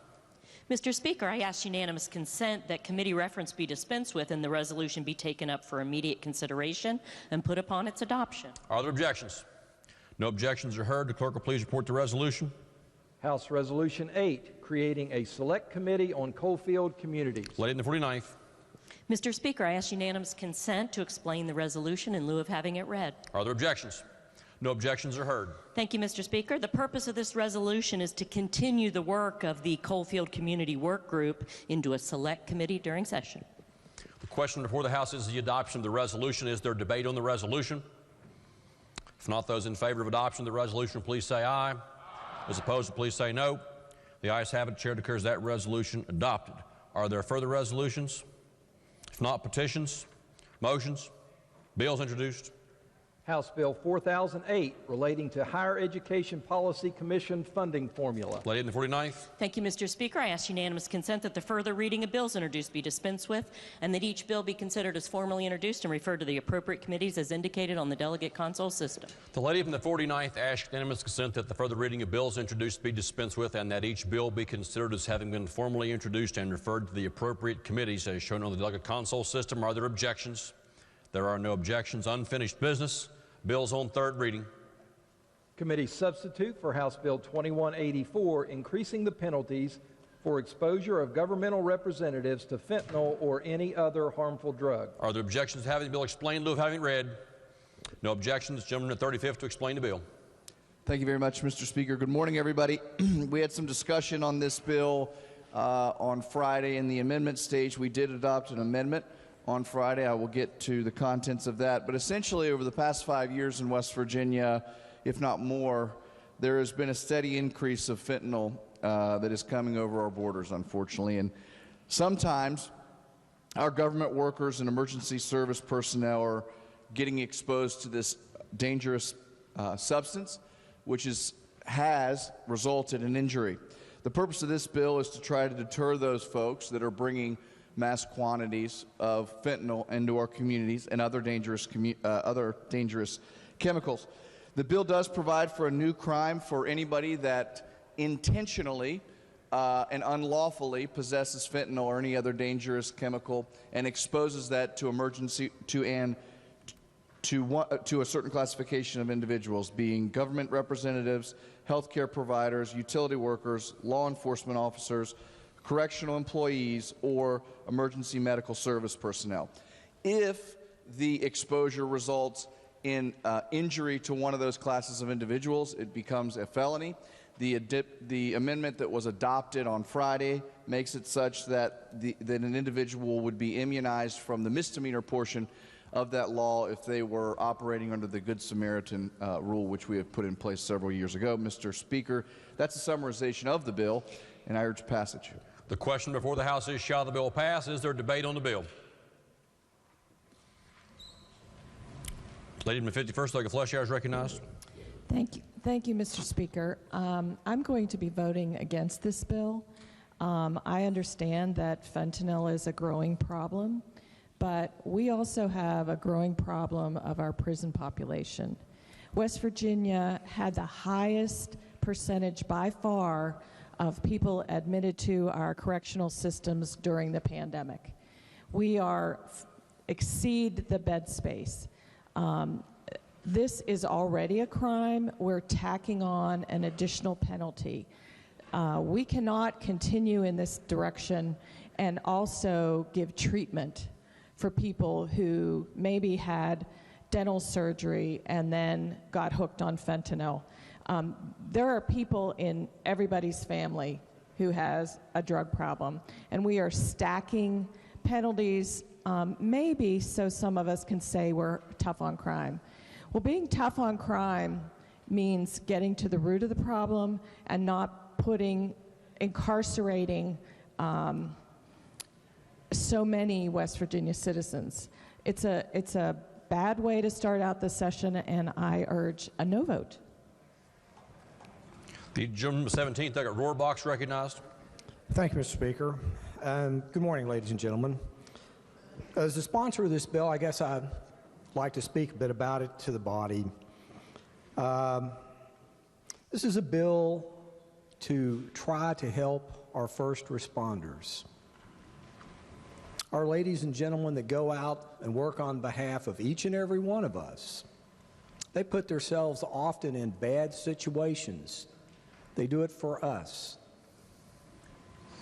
Mr. Speaker, I ask unanimous consent that committee reference be dispensed with and the resolution be taken up for immediate consideration and put upon its adoption. Are there objections? No objections are heard. The clerk will please report the resolution. House Resolution 8, creating a select committee on coalfield communities. Lady in the 49th. Mr. Speaker, I ask unanimous consent to explain the resolution in lieu of having it read. Are there objections? No objections are heard. Thank you, Mr. Speaker. The purpose of this resolution is to continue the work of the Coalfield Community Work Group into a select committee during session. The question before the House is the adoption of the resolution. Is there debate on the resolution? If not, those in favor of adoption of the resolution, please say aye. Those opposed, please say no. The ayes have it. Chair declares that resolution adopted. Are there further resolutions? If not, petitions, motions, bills introduced. House Bill 4008, relating to Higher Education Policy Commission funding formula. Lady in the 49th. Thank you, Mr. Speaker. I ask unanimous consent that the further reading of bills introduced be dispensed with and that each bill be considered as formally introduced and referred to the appropriate committees as indicated on the delegate console system. The lady from the 49th asks unanimous consent that the further reading of bills introduced be dispensed with and that each bill be considered as having been formally introduced and referred to the appropriate committees as shown on the delegate console system. Are there objections? There are no objections. Unfinished business. Bills on third reading. Committee substitute for House Bill 2184, increasing the penalties for exposure of governmental representatives to fentanyl or any other harmful drug. Are there objections to having the bill explained in lieu of having it read? No objections. Gentleman at 35th to explain the bill. Thank you very much, Mr. Speaker. Good morning, everybody. We had some discussion on this bill on Friday in the amendment stage. We did adopt an amendment on Friday. I will get to the contents of that. But essentially, over the past 5 years in West Virginia, if not more, there has been a steady increase of fentanyl that is coming over our borders, unfortunately. And sometimes our government workers and emergency service personnel are getting exposed to this dangerous substance, which has resulted in injury. The purpose of this bill is to try to deter those folks that are bringing mass quantities of fentanyl into our communities and other dangerous chemicals. The bill does provide for a new crime for anybody that intentionally and unlawfully possesses fentanyl or any other dangerous chemical and exposes that to a certain classification of individuals, being government representatives, healthcare providers, utility workers, law enforcement officers, correctional employees, or emergency medical service personnel. If the exposure results in injury to one of those classes of individuals, it becomes a felony. The amendment that was adopted on Friday makes it such that an individual would be immunized from the misdemeanor portion of that law if they were operating under the Good Samaritan rule, which we have put in place several years ago. Mr. Speaker, that's a summarization of the bill, and I urge passage. The question before the House is, shall the bill pass? Is there debate on the bill? Lady from the 51st, Doug Fleshour is recognized. Thank you. Thank you, Mr. Speaker. I'm going to be voting against this bill. I understand that fentanyl is a growing problem, but we also have a growing problem of our prison population. West Virginia had the highest percentage by far of people admitted to our correctional systems during the pandemic. We exceed the bed space. This is already a crime. We're tacking on an additional penalty. We cannot continue in this direction and also give treatment for people who maybe had dental surgery and then got hooked on fentanyl. There are people in everybody's family who has a drug problem, and we are stacking penalties, maybe so some of us can say we're tough on crime. Well, being tough on crime means getting to the root of the problem and not incarcerating so many West Virginia citizens. It's a bad way to start out the session, and I urge a no vote. The gentleman 17th, I got Rohrbox recognized. Thank you, Mr. Speaker. Good morning, ladies and gentlemen. As the sponsor of this bill, I guess I'd like to speak a bit about it to the body. This is a bill to try to help our first responders. Our ladies and gentlemen that go out and work on behalf of each and every one of us. They put themselves often in bad situations. They do it for us.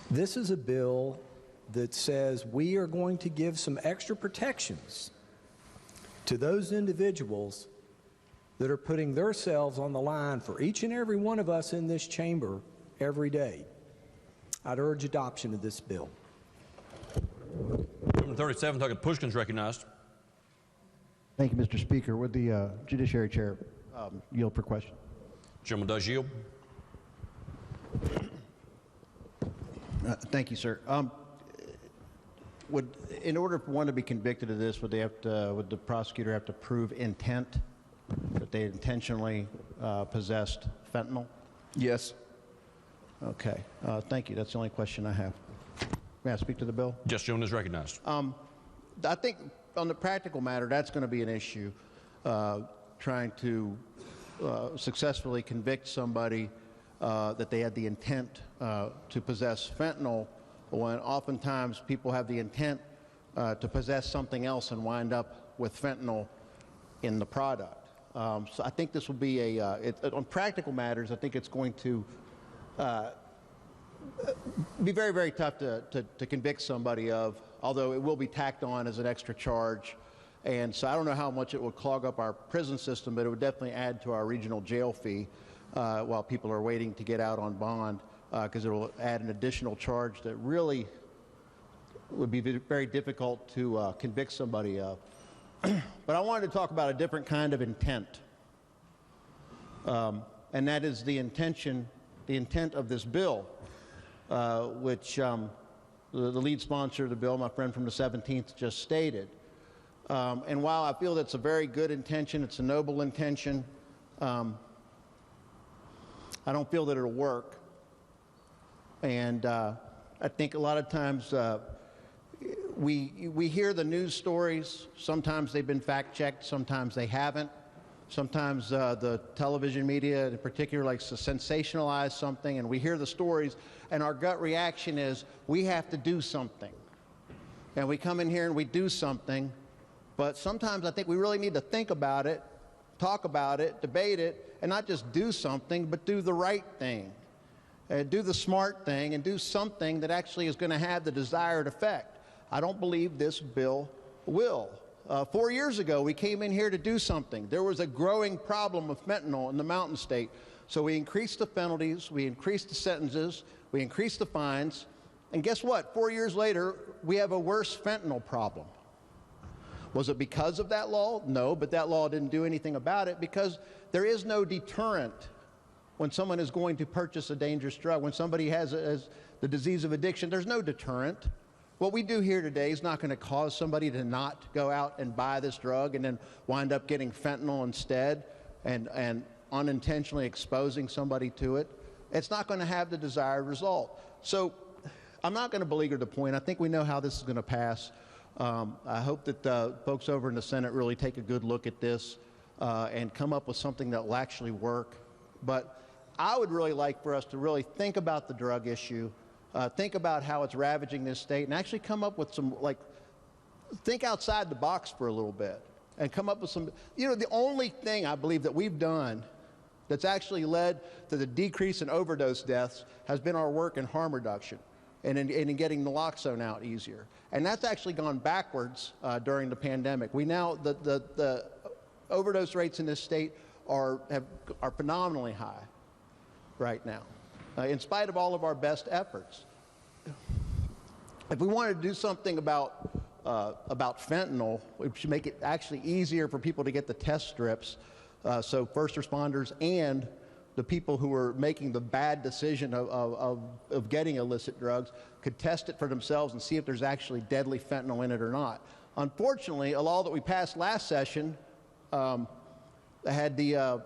This is a bill that says we are going to give some extra protections to those individuals that are putting themselves on the line for each and every one of us in this chamber every day. I'd urge adoption of this bill. Gentleman 37th, Doug Pushkin's recognized. Thank you, Mr. Speaker. Would the Judiciary Chair yield for question? Gentleman does yield. Thank you, sir. In order for one to be convicted of this, would the prosecutor have to prove intent, that they intentionally possessed fentanyl? Yes. Okay. Thank you. That's the only question I have. May I speak to the bill? Yes, gentleman is recognized. I think on the practical matter, that's going to be an issue, trying to successfully convict somebody that they had the intent to possess fentanyl, when oftentimes people have the intent to possess something else and wind up with fentanyl in the product. So I think this will be on practical matters, I think it's going to be very, very tough to convict somebody of, although it will be tacked on as an extra charge. And so I don't know how much it will clog up our prison system, but it would definitely add to our regional jail fee while people are waiting to get out on bond, because it will add an additional charge that really would be very difficult to convict somebody of. But I wanted to talk about a different kind of intent, and that is the intent of this bill, which the lead sponsor of the bill, my friend from the 17th, just stated. And while I feel that's a very good intention, it's a noble intention, I don't feel that it'll work. And I think a lot of times we hear the news stories. Sometimes they've been fact-checked, sometimes they haven't. Sometimes the television media in particular likes to sensationalize something, and we hear the stories, and our gut reaction is we have to do something. And we come in here and we do something, but sometimes I think we really need to think about it, talk about it, debate it, and not just do something, but do the right thing. Do the smart thing and do something that actually is going to have the desired effect. I don't believe this bill will. 4 years ago, we came in here to do something. There was a growing problem with fentanyl in the Mountain State. So we increased the penalties, we increased the sentences, we increased the fines, and guess what? 4 years later, we have a worse fentanyl problem. Was it because of that law? No, but that law didn't do anything about it because there is no deterrent when someone is going to purchase a dangerous drug. When somebody has the disease of addiction, there's no deterrent. What we do here today is not going to cause somebody to not go out and buy this drug and then wind up getting fentanyl instead and unintentionally exposing somebody to it. It's not going to have the desired result. So I'm not going to beleaguer the point. I think we know how this is going to pass. I hope that folks over in the Senate really take a good look at this and come up with something that will actually work. But I would really like for us to really think about the drug issue, think about how it's ravaging this state, and actually come up with some, think outside the box for a little bit and come up with some, the only thing I believe that we've done that's actually led to the decrease in overdose deaths has been our work in harm reduction and in getting naloxone out easier. And that's actually gone backwards during the pandemic. We now, the overdose rates in this state are phenomenally high right now, in spite of all of our best efforts. If we wanted to do something about fentanyl, we should make it actually easier for people to get the test strips so first responders and the people who are making the bad decision of getting illicit drugs could test it for themselves and see if there's actually deadly fentanyl in it or not. Unfortunately, a law that we passed last session had the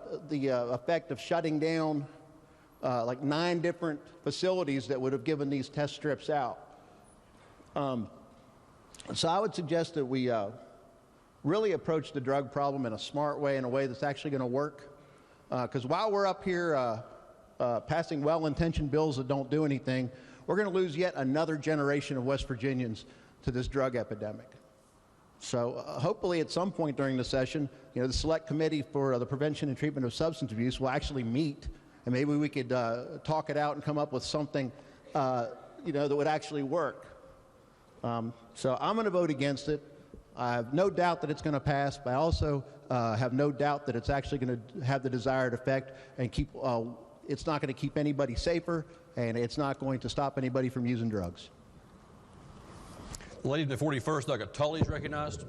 effect of shutting down 9 different facilities that would have given these test strips out. So I would suggest that we really approach the drug problem in a smart way, in a way that's actually going to work. Because while we're up here passing well-intentioned bills that don't do anything, we're going to lose yet another generation of West Virginians to this drug epidemic. So hopefully at some point during the session, the Select Committee for the Prevention and Treatment of Substance Abuse will actually meet, and maybe we could talk it out and come up with something that would actually work. So I'm going to vote against it. I have no doubt that it's going to pass, but I also have no doubt that it's actually going to have the desired effect and it's not going to keep anybody safer, and it's not going to stop anybody from using drugs. The lady in the 41st, Doug Tully, is recognized.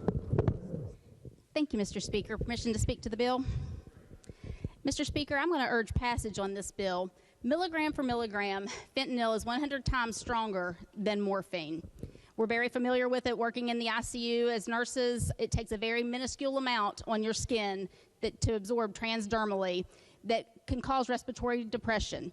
Thank you, Mr. Speaker. Permission to speak to the bill? Mr. Speaker, I'm going to urge passage on this bill. Milligram for milligram, fentanyl is 100 times stronger than morphine. We're very familiar with it working in the ICU as nurses. It takes a very minuscule amount on your skin to absorb transdermally that can cause respiratory depression.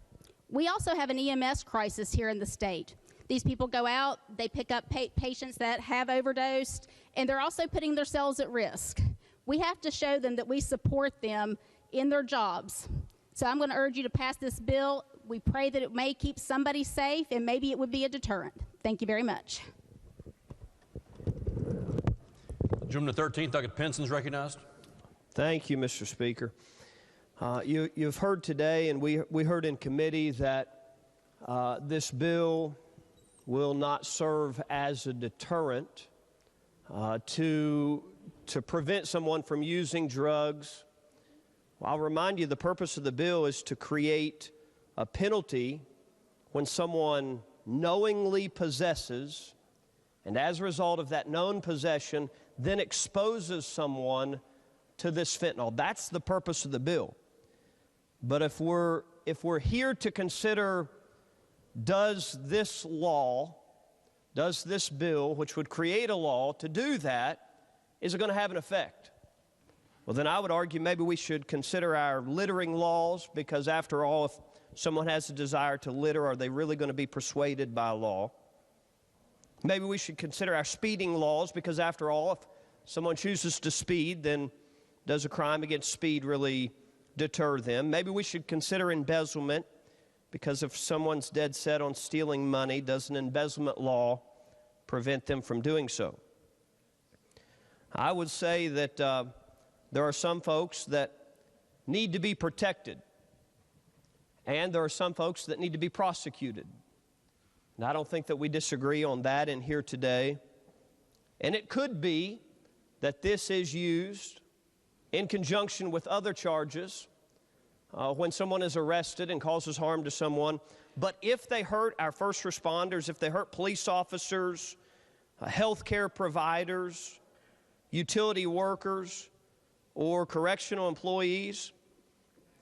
We also have an EMS crisis here in the state. These people go out, they pick up patients that have overdosed, and they're also putting themselves at risk. We have to show them that we support them in their jobs. So I'm going to urge you to pass this bill. We pray that it may keep somebody safe, and maybe it would be a deterrent. Thank you very much. June the 13th, Doug Penson's recognized. Thank you, Mr. Speaker. You've heard today, and we heard in committee that this bill will not serve as a deterrent to prevent someone from using drugs. Well, I'll remind you, the purpose of the bill is to create a penalty when someone knowingly possesses, and as a result of that known possession, then exposes someone to this fentanyl. That's the purpose of the bill. But if we're here to consider, does this bill, which would create a law to do that, is it going to have an effect? Well, then I would argue maybe we should consider our littering laws, because after all, if someone has a desire to litter, are they really going to be persuaded by law? Maybe we should consider our speeding laws, because after all, if someone chooses to speed, then does a crime against speed really deter them? Maybe we should consider embezzlement, because if someone's dead set on stealing money, does an embezzlement law prevent them from doing so? I would say that there are some folks that need to be protected, and there are some folks that need to be prosecuted. And I don't think that we disagree on that in here today. And it could be that this is used in conjunction with other charges when someone is arrested and causes harm to someone. But if they hurt our first responders, if they hurt police officers, healthcare providers, utility workers, or correctional employees,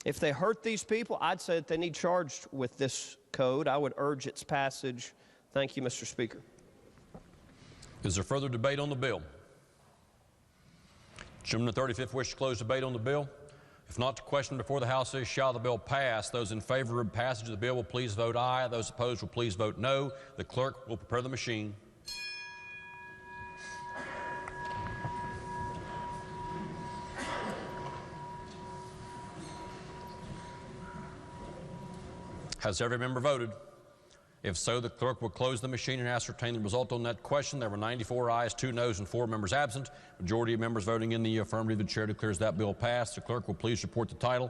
if they hurt these people, I'd say that they need charged with this code. I would urge its passage. Thank you, Mr. Speaker. Is there further debate on the bill? Gentleman, the 35th wish to close debate on the bill. If not, the question before the House is, shall the bill pass? Those in favor of passage of the bill will please vote aye. Those opposed will please vote no. The clerk will prepare the machine. Has every member voted? If so, the clerk will close the machine and ascertain the result on that question. There were 94 ayes, 2 noes, and 4 members absent. Majority of members voting in the affirmative. The chair declares that bill passed. The clerk will please report the title.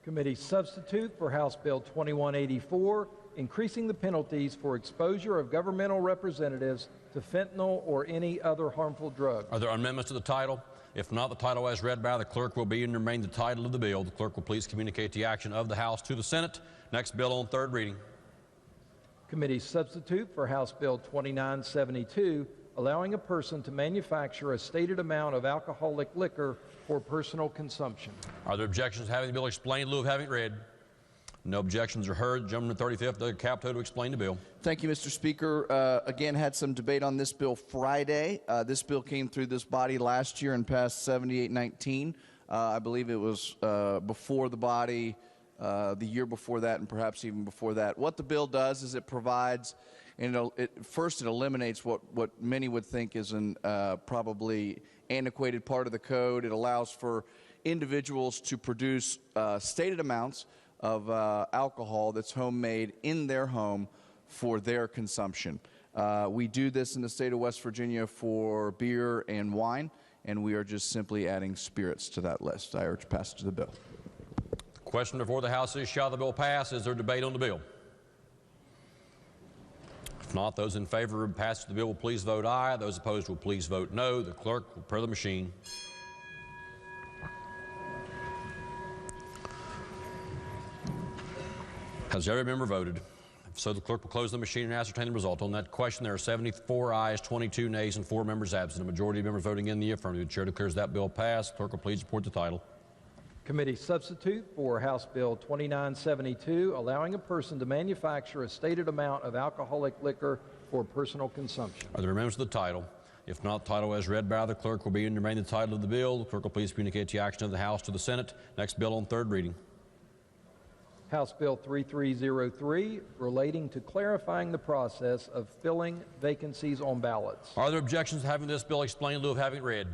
Committee substitute for House Bill 2184, increasing the penalties for exposure of governmental representatives to fentanyl or any other harmful drug. Are there amendments to the title? If not, the title as read by the clerk will be and remain the title of the bill. The clerk will please communicate the action of the House to the Senate. Next bill on third reading. Committee substitute for House Bill 2972, allowing a person to manufacture a stated amount of alcoholic liquor for personal consumption. Are there objections to having the bill explained in lieu of having it read? No objections are heard. Gentleman, the 35th, Doug Capito to explain the bill. Thank you, Mr. Speaker. Again, had some debate on this bill Friday. This bill came through this body last year and passed 7819. I believe it was before the body the year before that, and perhaps even before that. What the bill does is it provides, and first it eliminates what many would think is an probably antiquated part of the code. It allows for individuals to produce stated amounts of alcohol that's homemade in their home for their consumption. We do this in the state of West Virginia for beer and wine, and we are just simply adding spirits to that list. I urge passage of the bill. The question before the House is, shall the bill pass? Is there debate on the bill? If not, those in favor of passage of the bill will please vote aye. Those opposed will please vote no. The clerk will prepare the machine. Has every member voted? If so, the clerk will close the machine and ascertain the result. On that question, there are 74 ayes, 22 nays, and 4 members absent. A majority of members voting in the affirmative. The chair declares that bill passed. The clerk will please report the title. Committee substitute for House Bill 2972, allowing a person to manufacture a stated amount of alcoholic liquor for personal consumption. Are there amendments to the title? If not, the title as read by the clerk will be and remain the title of the bill. The clerk will please communicate the action of the House to the Senate. Next bill on third reading. House Bill 3303, relating to clarifying the process of filling vacancies on ballots. Are there objections to having this bill explained in lieu of having it read?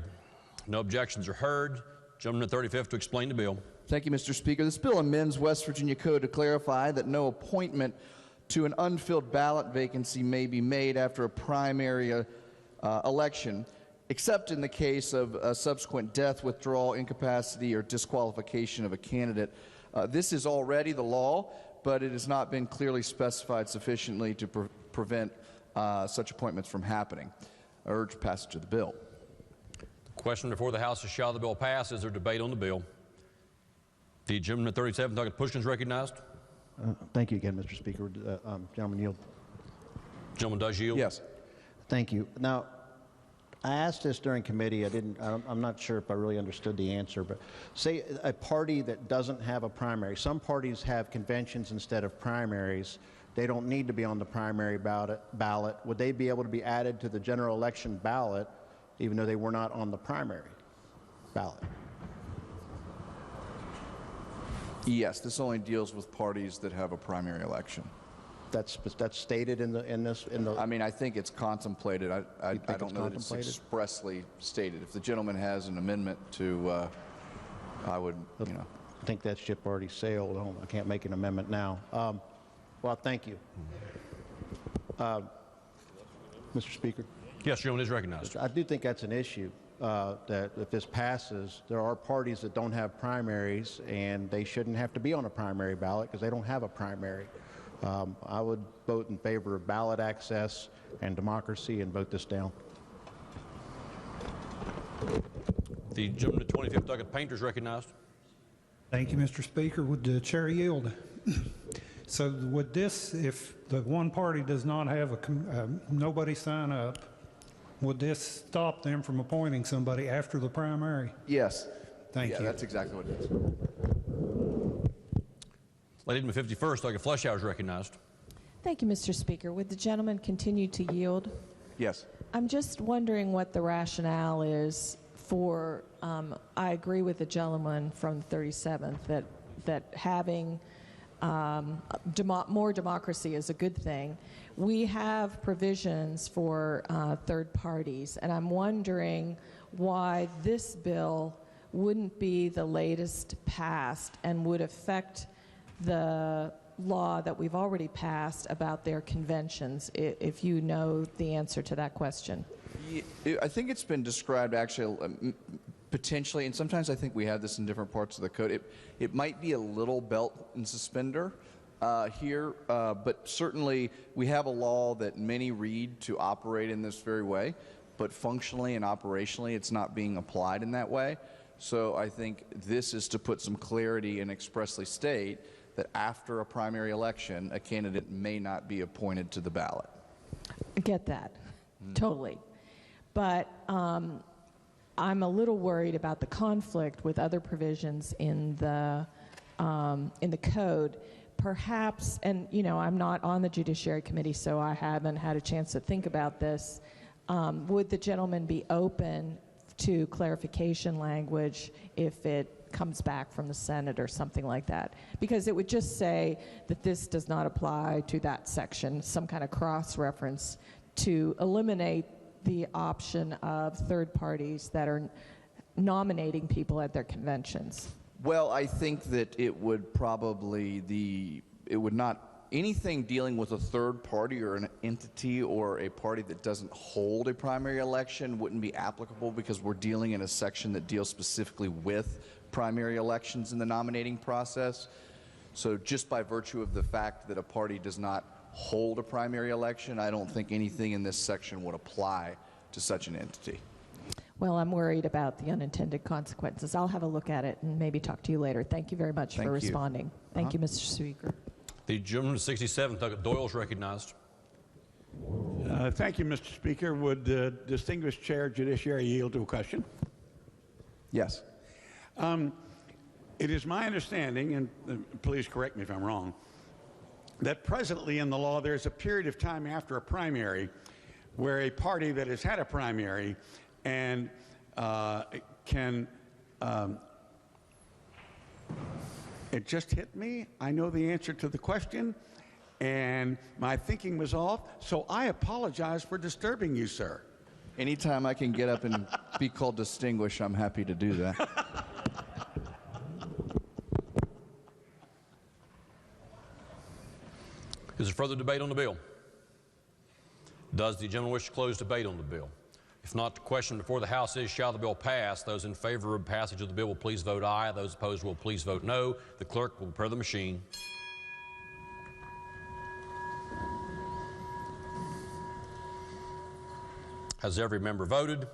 No objections are heard. Gentleman, the 35th, to explain the bill. Thank you, Mr. Speaker. This bill amends West Virginia Code to clarify that no appointment to an unfilled ballot vacancy may be made after a primary election, except in the case of a subsequent death, withdrawal, incapacity, or disqualification of a candidate. This is already the law, but it has not been clearly specified sufficiently to prevent such appointments from happening. I urge passage of the bill. Question before the House is, shall the bill pass? Is there debate on the bill? The gentleman at 37, Doug Pushkin, is recognized. Thank you again, Mr. Speaker. Gentleman yield. Gentleman does yield. Yes. Thank you. Now, I asked this during committee. I'm not sure if I really understood the answer, but say a party that doesn't have a primary. Some parties have conventions instead of primaries. They don't need to be on the primary ballot. Would they be able to be added to the general election ballot even though they were not on the primary ballot? Yes, this only deals with parties that have a primary election. That's stated in the. I mean, I think it's contemplated. I don't know that it's expressly stated. If the gentleman has an amendment to I would, you know. I think that ship already sailed. I can't make an amendment now. Well, thank you. Mr. Speaker? Yes, gentleman is recognized. I do think that's an issue, that if this passes, there are parties that don't have primaries, and they shouldn't have to be on a primary ballot because they don't have a primary. I would vote in favor of ballot access and democracy and vote this down. The gentleman to 25th Docket Painter is recognized. Thank you, Mr. Speaker. Would the chair yield? So would this, if the one party does not have nobody sign up, would this stop them from appointing somebody after the primary? Yes. Thank you. Yeah, that's exactly what it is. Lady in the 51st Docket Fleshour is recognized. Thank you, Mr. Speaker. Would the gentleman continue to yield? Yes. I'm just wondering what the rationale is for, I agree with the gentleman from the 37th that having more democracy is a good thing. We have provisions for third parties, and I'm wondering why this bill wouldn't be the latest passed and would affect the law that we've already passed about their conventions, if you know the answer to that question. I think it's been described actually potentially, and sometimes I think we have this in different parts of the code. It might be a little belt and suspender here, but certainly we have a law that many read to operate in this very way, but functionally and operationally it's not being applied in that way. So I think this is to put some clarity and expressly state that after a primary election, a candidate may not be appointed to the ballot. I get that, totally. But I'm a little worried about the conflict with other provisions in the code. Perhaps, and you know, I'm not on the Judiciary Committee, so I haven't had a chance to think about this. Would the gentleman be open to clarification language if it comes back from the Senate or something like that? Because it would just say that this does not apply to that section, some kind of cross-reference to eliminate the option of third parties that are nominating people at their conventions. Well, I think that it would probably, it would not, anything dealing with a third party or an entity or a party that doesn't hold a primary election wouldn't be applicable because we're dealing in a section that deals specifically with primary elections in the nominating process. So just by virtue of the fact that a party does not hold a primary election, I don't think anything in this section would apply to such an entity. Well, I'm worried about the unintended consequences. I'll have a look at it and maybe talk to you later. Thank you very much for responding. Thank you, Mr. Speaker. The gentleman to 67th Docket Doyle is recognized. Thank you, Mr. Speaker. Would the distinguished chair judiciary yield to a question? Yes. It is my understanding, and please correct me if I'm wrong, that presently in the law there's a period of time after a primary where a party that has had a primary and can it just hit me. I know the answer to the question, and my thinking was off, so I apologize for disturbing you, sir. Anytime I can get up and be called distinguished, I'm happy to do that. Is there further debate on the bill? Does the gentleman wish to close debate on the bill? If not, the question before the House is, shall the bill pass? Those in favor of passage of the bill will please vote aye. Those opposed will please vote no. The clerk will prepare the machine. Has every member voted?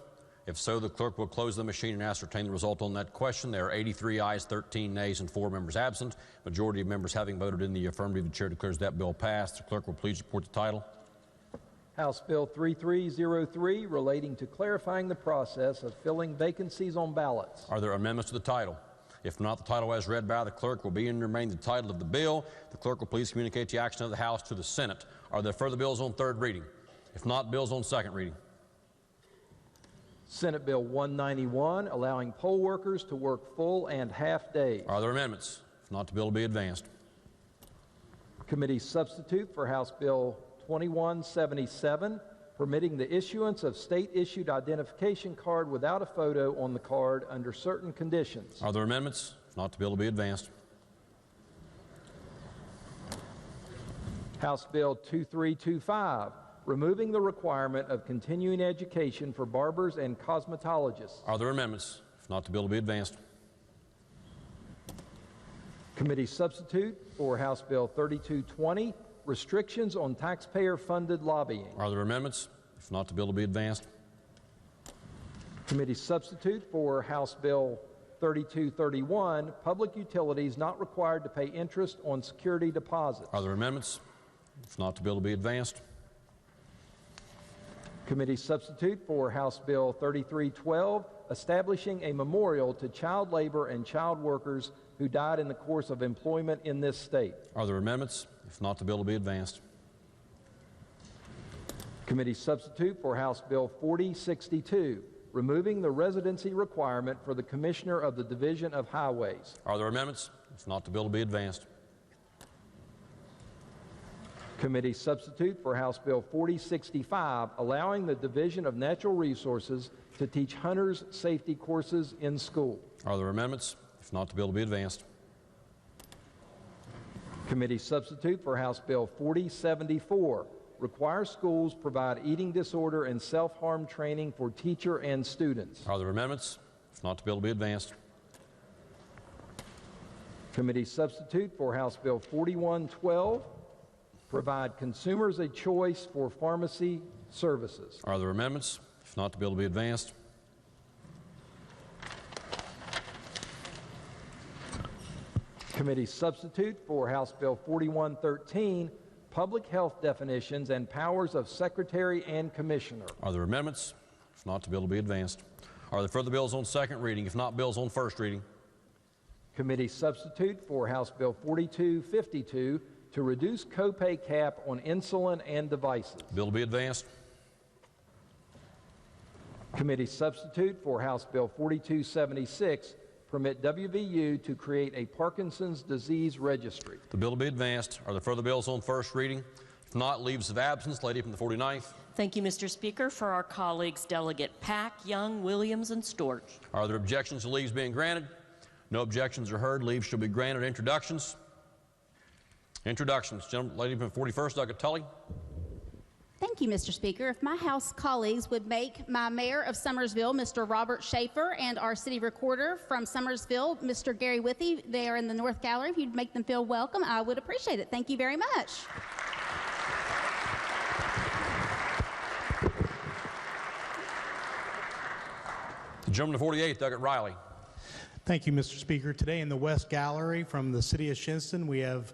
If so, the clerk will close the machine and ascertain the result on that question. There are 83 ayes, 13 nays, and 4 members absent. Majority of members having voted in the affirmative, the chair declares that bill passed. The clerk will please report the title. House Bill 3303, relating to clarifying the process of filling vacancies on ballots. Are there amendments to the title? If not, the title as read by the clerk will be and remain the title of the bill. The clerk will please communicate the action of the House to the Senate. Are there further bills on third reading? If not, bills on second reading. Senate Bill 191, allowing poll workers to work full and half days. Are there amendments? If not, the bill will be advanced. Committee substitute for House Bill 2177, permitting the issuance of state-issued identification card without a photo on the card under certain conditions. Are there amendments? If not, the bill will be advanced. House Bill 2325, removing the requirement of continuing education for barbers and cosmetologists. Are there amendments? If not, the bill will be advanced. Committee substitute for House Bill 3220, restrictions on taxpayer-funded lobbying. Are there amendments? If not, the bill will be advanced. Committee substitute for House Bill 3231, public utilities not required to pay interest on security deposits. Are there amendments? If not, the bill will be advanced. Committee substitute for House Bill 3312, establishing a memorial to child labor and child workers who died in the course of employment in this state. Are there amendments? If not, the bill will be advanced. Committee substitute for House Bill 4062, removing the residency requirement for the Commissioner of the Division of Highways. Are there amendments? If not, the bill will be advanced. Committee substitute for House Bill 4065, allowing the Division of Natural Resources to teach hunters safety courses in school. Are there amendments? If not, the bill will be advanced. Committee substitute for House Bill 4074, requires schools provide eating disorder and self-harm training for teacher and students. Are there amendments? If not, the bill will be advanced. Committee substitute for House Bill 4112, provide consumers a choice for pharmacy services. Are there amendments? If not, the bill will be advanced. Committee substitute for House Bill 4113, public health definitions and powers of Secretary and Commissioner. Are there amendments? If not, the bill will be advanced. Are there further bills on second reading? If not, bills on first reading. Committee substitute for House Bill 4252 to reduce copay cap on insulin and devices. Bill will be advanced. Committee substitute for House Bill 4276, permit WVU to create a Parkinson's disease registry. The bill will be advanced. Are there further bills on first reading? If not, leaves of absence. Lady from the 49th. Thank you, Mr. Speaker. For our colleagues, Delegate Pack, Young, Williams, and Storch. Are there objections to leaves being granted? No objections are heard. Leaves shall be granted. Introductions. Introductions. Lady from the 41st, Doug Tully. Thank you, Mr. Speaker. If my House colleagues would make my Mayor of Summersville, Mr. Robert Schaefer, and our City Recorder from Summersville, Mr. Gary Withy, they are in the North Gallery. If you'd make them feel welcome, I would appreciate it. Thank you very much. The gentleman to 48th, Doug Riley. Thank you, Mr. Speaker. Today in the West Gallery from the City of Shinston, we have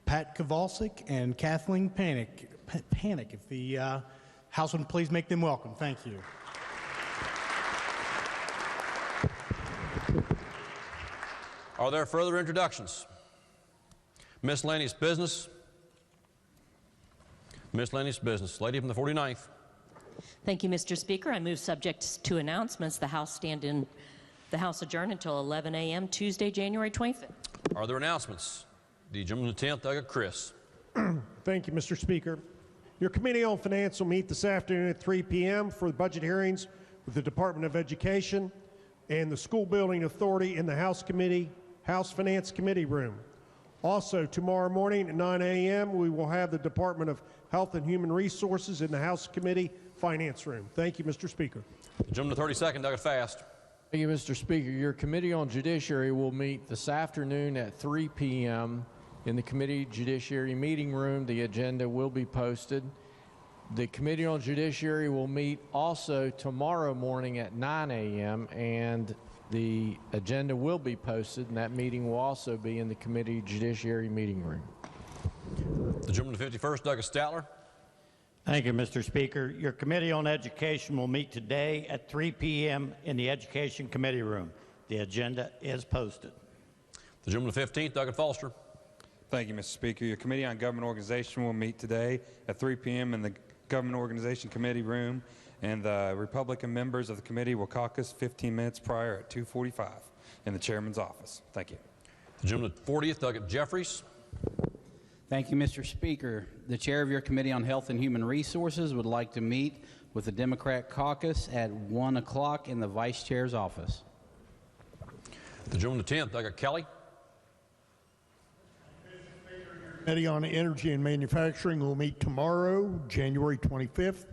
Pat Kowalczyk and Kathleen Panic. If the House would please make them welcome. Thank you. Are there further introductions? Miscellaneous business. Miscellaneous business. Lady from the 49th. Thank you, Mr. Speaker. I move subject to announcements. The House adjourn until 11 a.m. Tuesday, January 25th. Are there announcements? The gentleman to the 10th, Doug Chris. Thank you, Mr. Speaker. Your Committee on Finance will meet this afternoon at 3 p.m. for the budget hearings with the Department of Education and the School Building Authority in the House Finance Committee room. Also, tomorrow morning at 9 a.m., we will have the Department of Health and Human Resources in the House Committee Finance room. Thank you, Mr. Speaker. The gentleman to 32nd, Doug Fast. Thank you, Mr. Speaker. Your Committee on Judiciary will meet this afternoon at 3 p.m. in the Committee Judiciary meeting room. The agenda will be posted. The Committee on Judiciary will meet also tomorrow morning at 9 a.m. and the agenda will be posted, and that meeting will also be in the Committee Judiciary meeting room. The gentleman to 51st, Doug Statler. Thank you, Mr. Speaker. Your Committee on Education will meet today at 3 p.m. in the Education Committee room. The agenda is posted. The gentleman to 15th, Doug Foster. Thank you, Mr. Speaker. Your Committee on Government Organization will meet today at 3 p.m. in the Government Organization Committee room, and the Republican members of the committee will caucus 15 minutes prior at 2:45 in the chairman's office. Thank you. The gentleman to 40th, Doug Jeffries. Thank you, Mr. Speaker. The chair of your Committee on Health and Human Resources would like to meet with the Democrat caucus at 1 o'clock in the vice chair's office. The June the 10th, I got Kelly. Committee on Energy and Manufacturing will meet tomorrow, January 25th,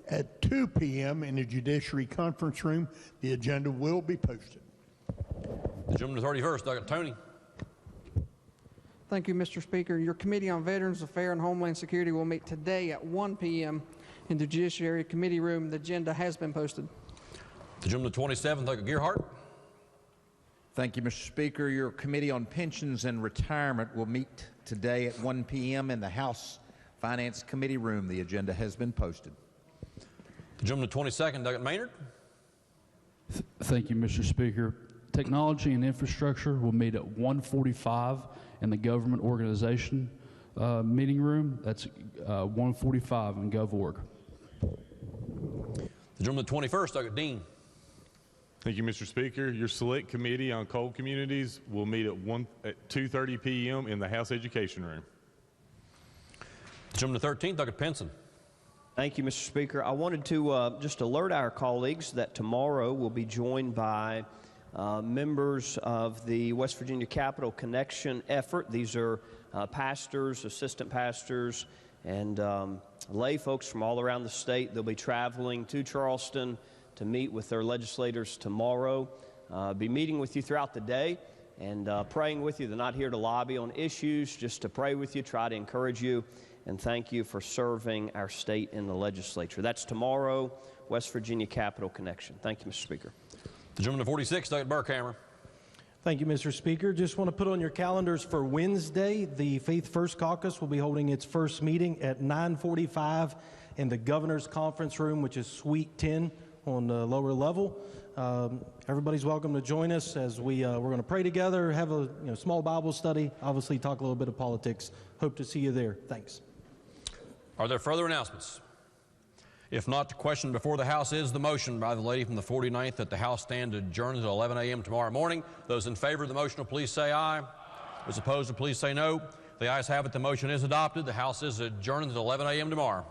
at 2 p.m. in the Judiciary Conference Room. The agenda will be posted. The June the 31st, I got Tony. Thank you, Mr. Speaker. Your Committee on Veterans Affairs and Homeland Security will meet today at 1 p.m. in the Judiciary Committee Room. The agenda has been posted. The June the 27th, I got Gearhart. Thank you, Mr. Speaker. Your Committee on Pensions and Retirement will meet today at 1 p.m. in the House Finance Committee Room. The agenda has been posted. The June the 22nd, I got Maynard. Thank you, Mr. Speaker. Technology and Infrastructure will meet at 1:45 in the Government Organization Meeting Room. That's 1:45 in GovOrg. The June the 21st, I got Dean. Thank you, Mr. Speaker. Your Select Committee on Coal Communities will meet at 2:30 p.m. in the House Education Room. June the 13th, I got Pinson. Thank you, Mr. Speaker. I wanted to just alert our colleagues that tomorrow we'll be joined by members of the West Virginia Capital Connection effort. These are pastors, assistant pastors, and lay folks from all around the state. They'll be traveling to Charleston to meet with their legislators tomorrow. Be meeting with you throughout the day and praying with you. They're not here to lobby on issues, just to pray with you, try to encourage you, and thank you for serving our state in the legislature. That's tomorrow, West Virginia Capital Connection. Thank you, Mr. Speaker. The gentleman 46, David Burkhammer. Thank you, Mr. Speaker. Just want to put on your calendars for Wednesday, the Faith First Caucus will be holding its first meeting at 9:45 in the Governor's Conference Room, which is Suite 10 on the lower level. Everybody's welcome to join us as we're going to pray together, have a small Bible study, obviously talk a little bit of politics. Hope to see you there. Thanks. Are there further announcements? If not, the question before the House is the motion by the lady from the 49th that the House stand adjourned until 11 a.m. tomorrow morning. Those in favor of the motion will please say aye. Those opposed will please say no. The ayes have it. The motion is adopted. The House is adjourned until 11 a.m. tomorrow.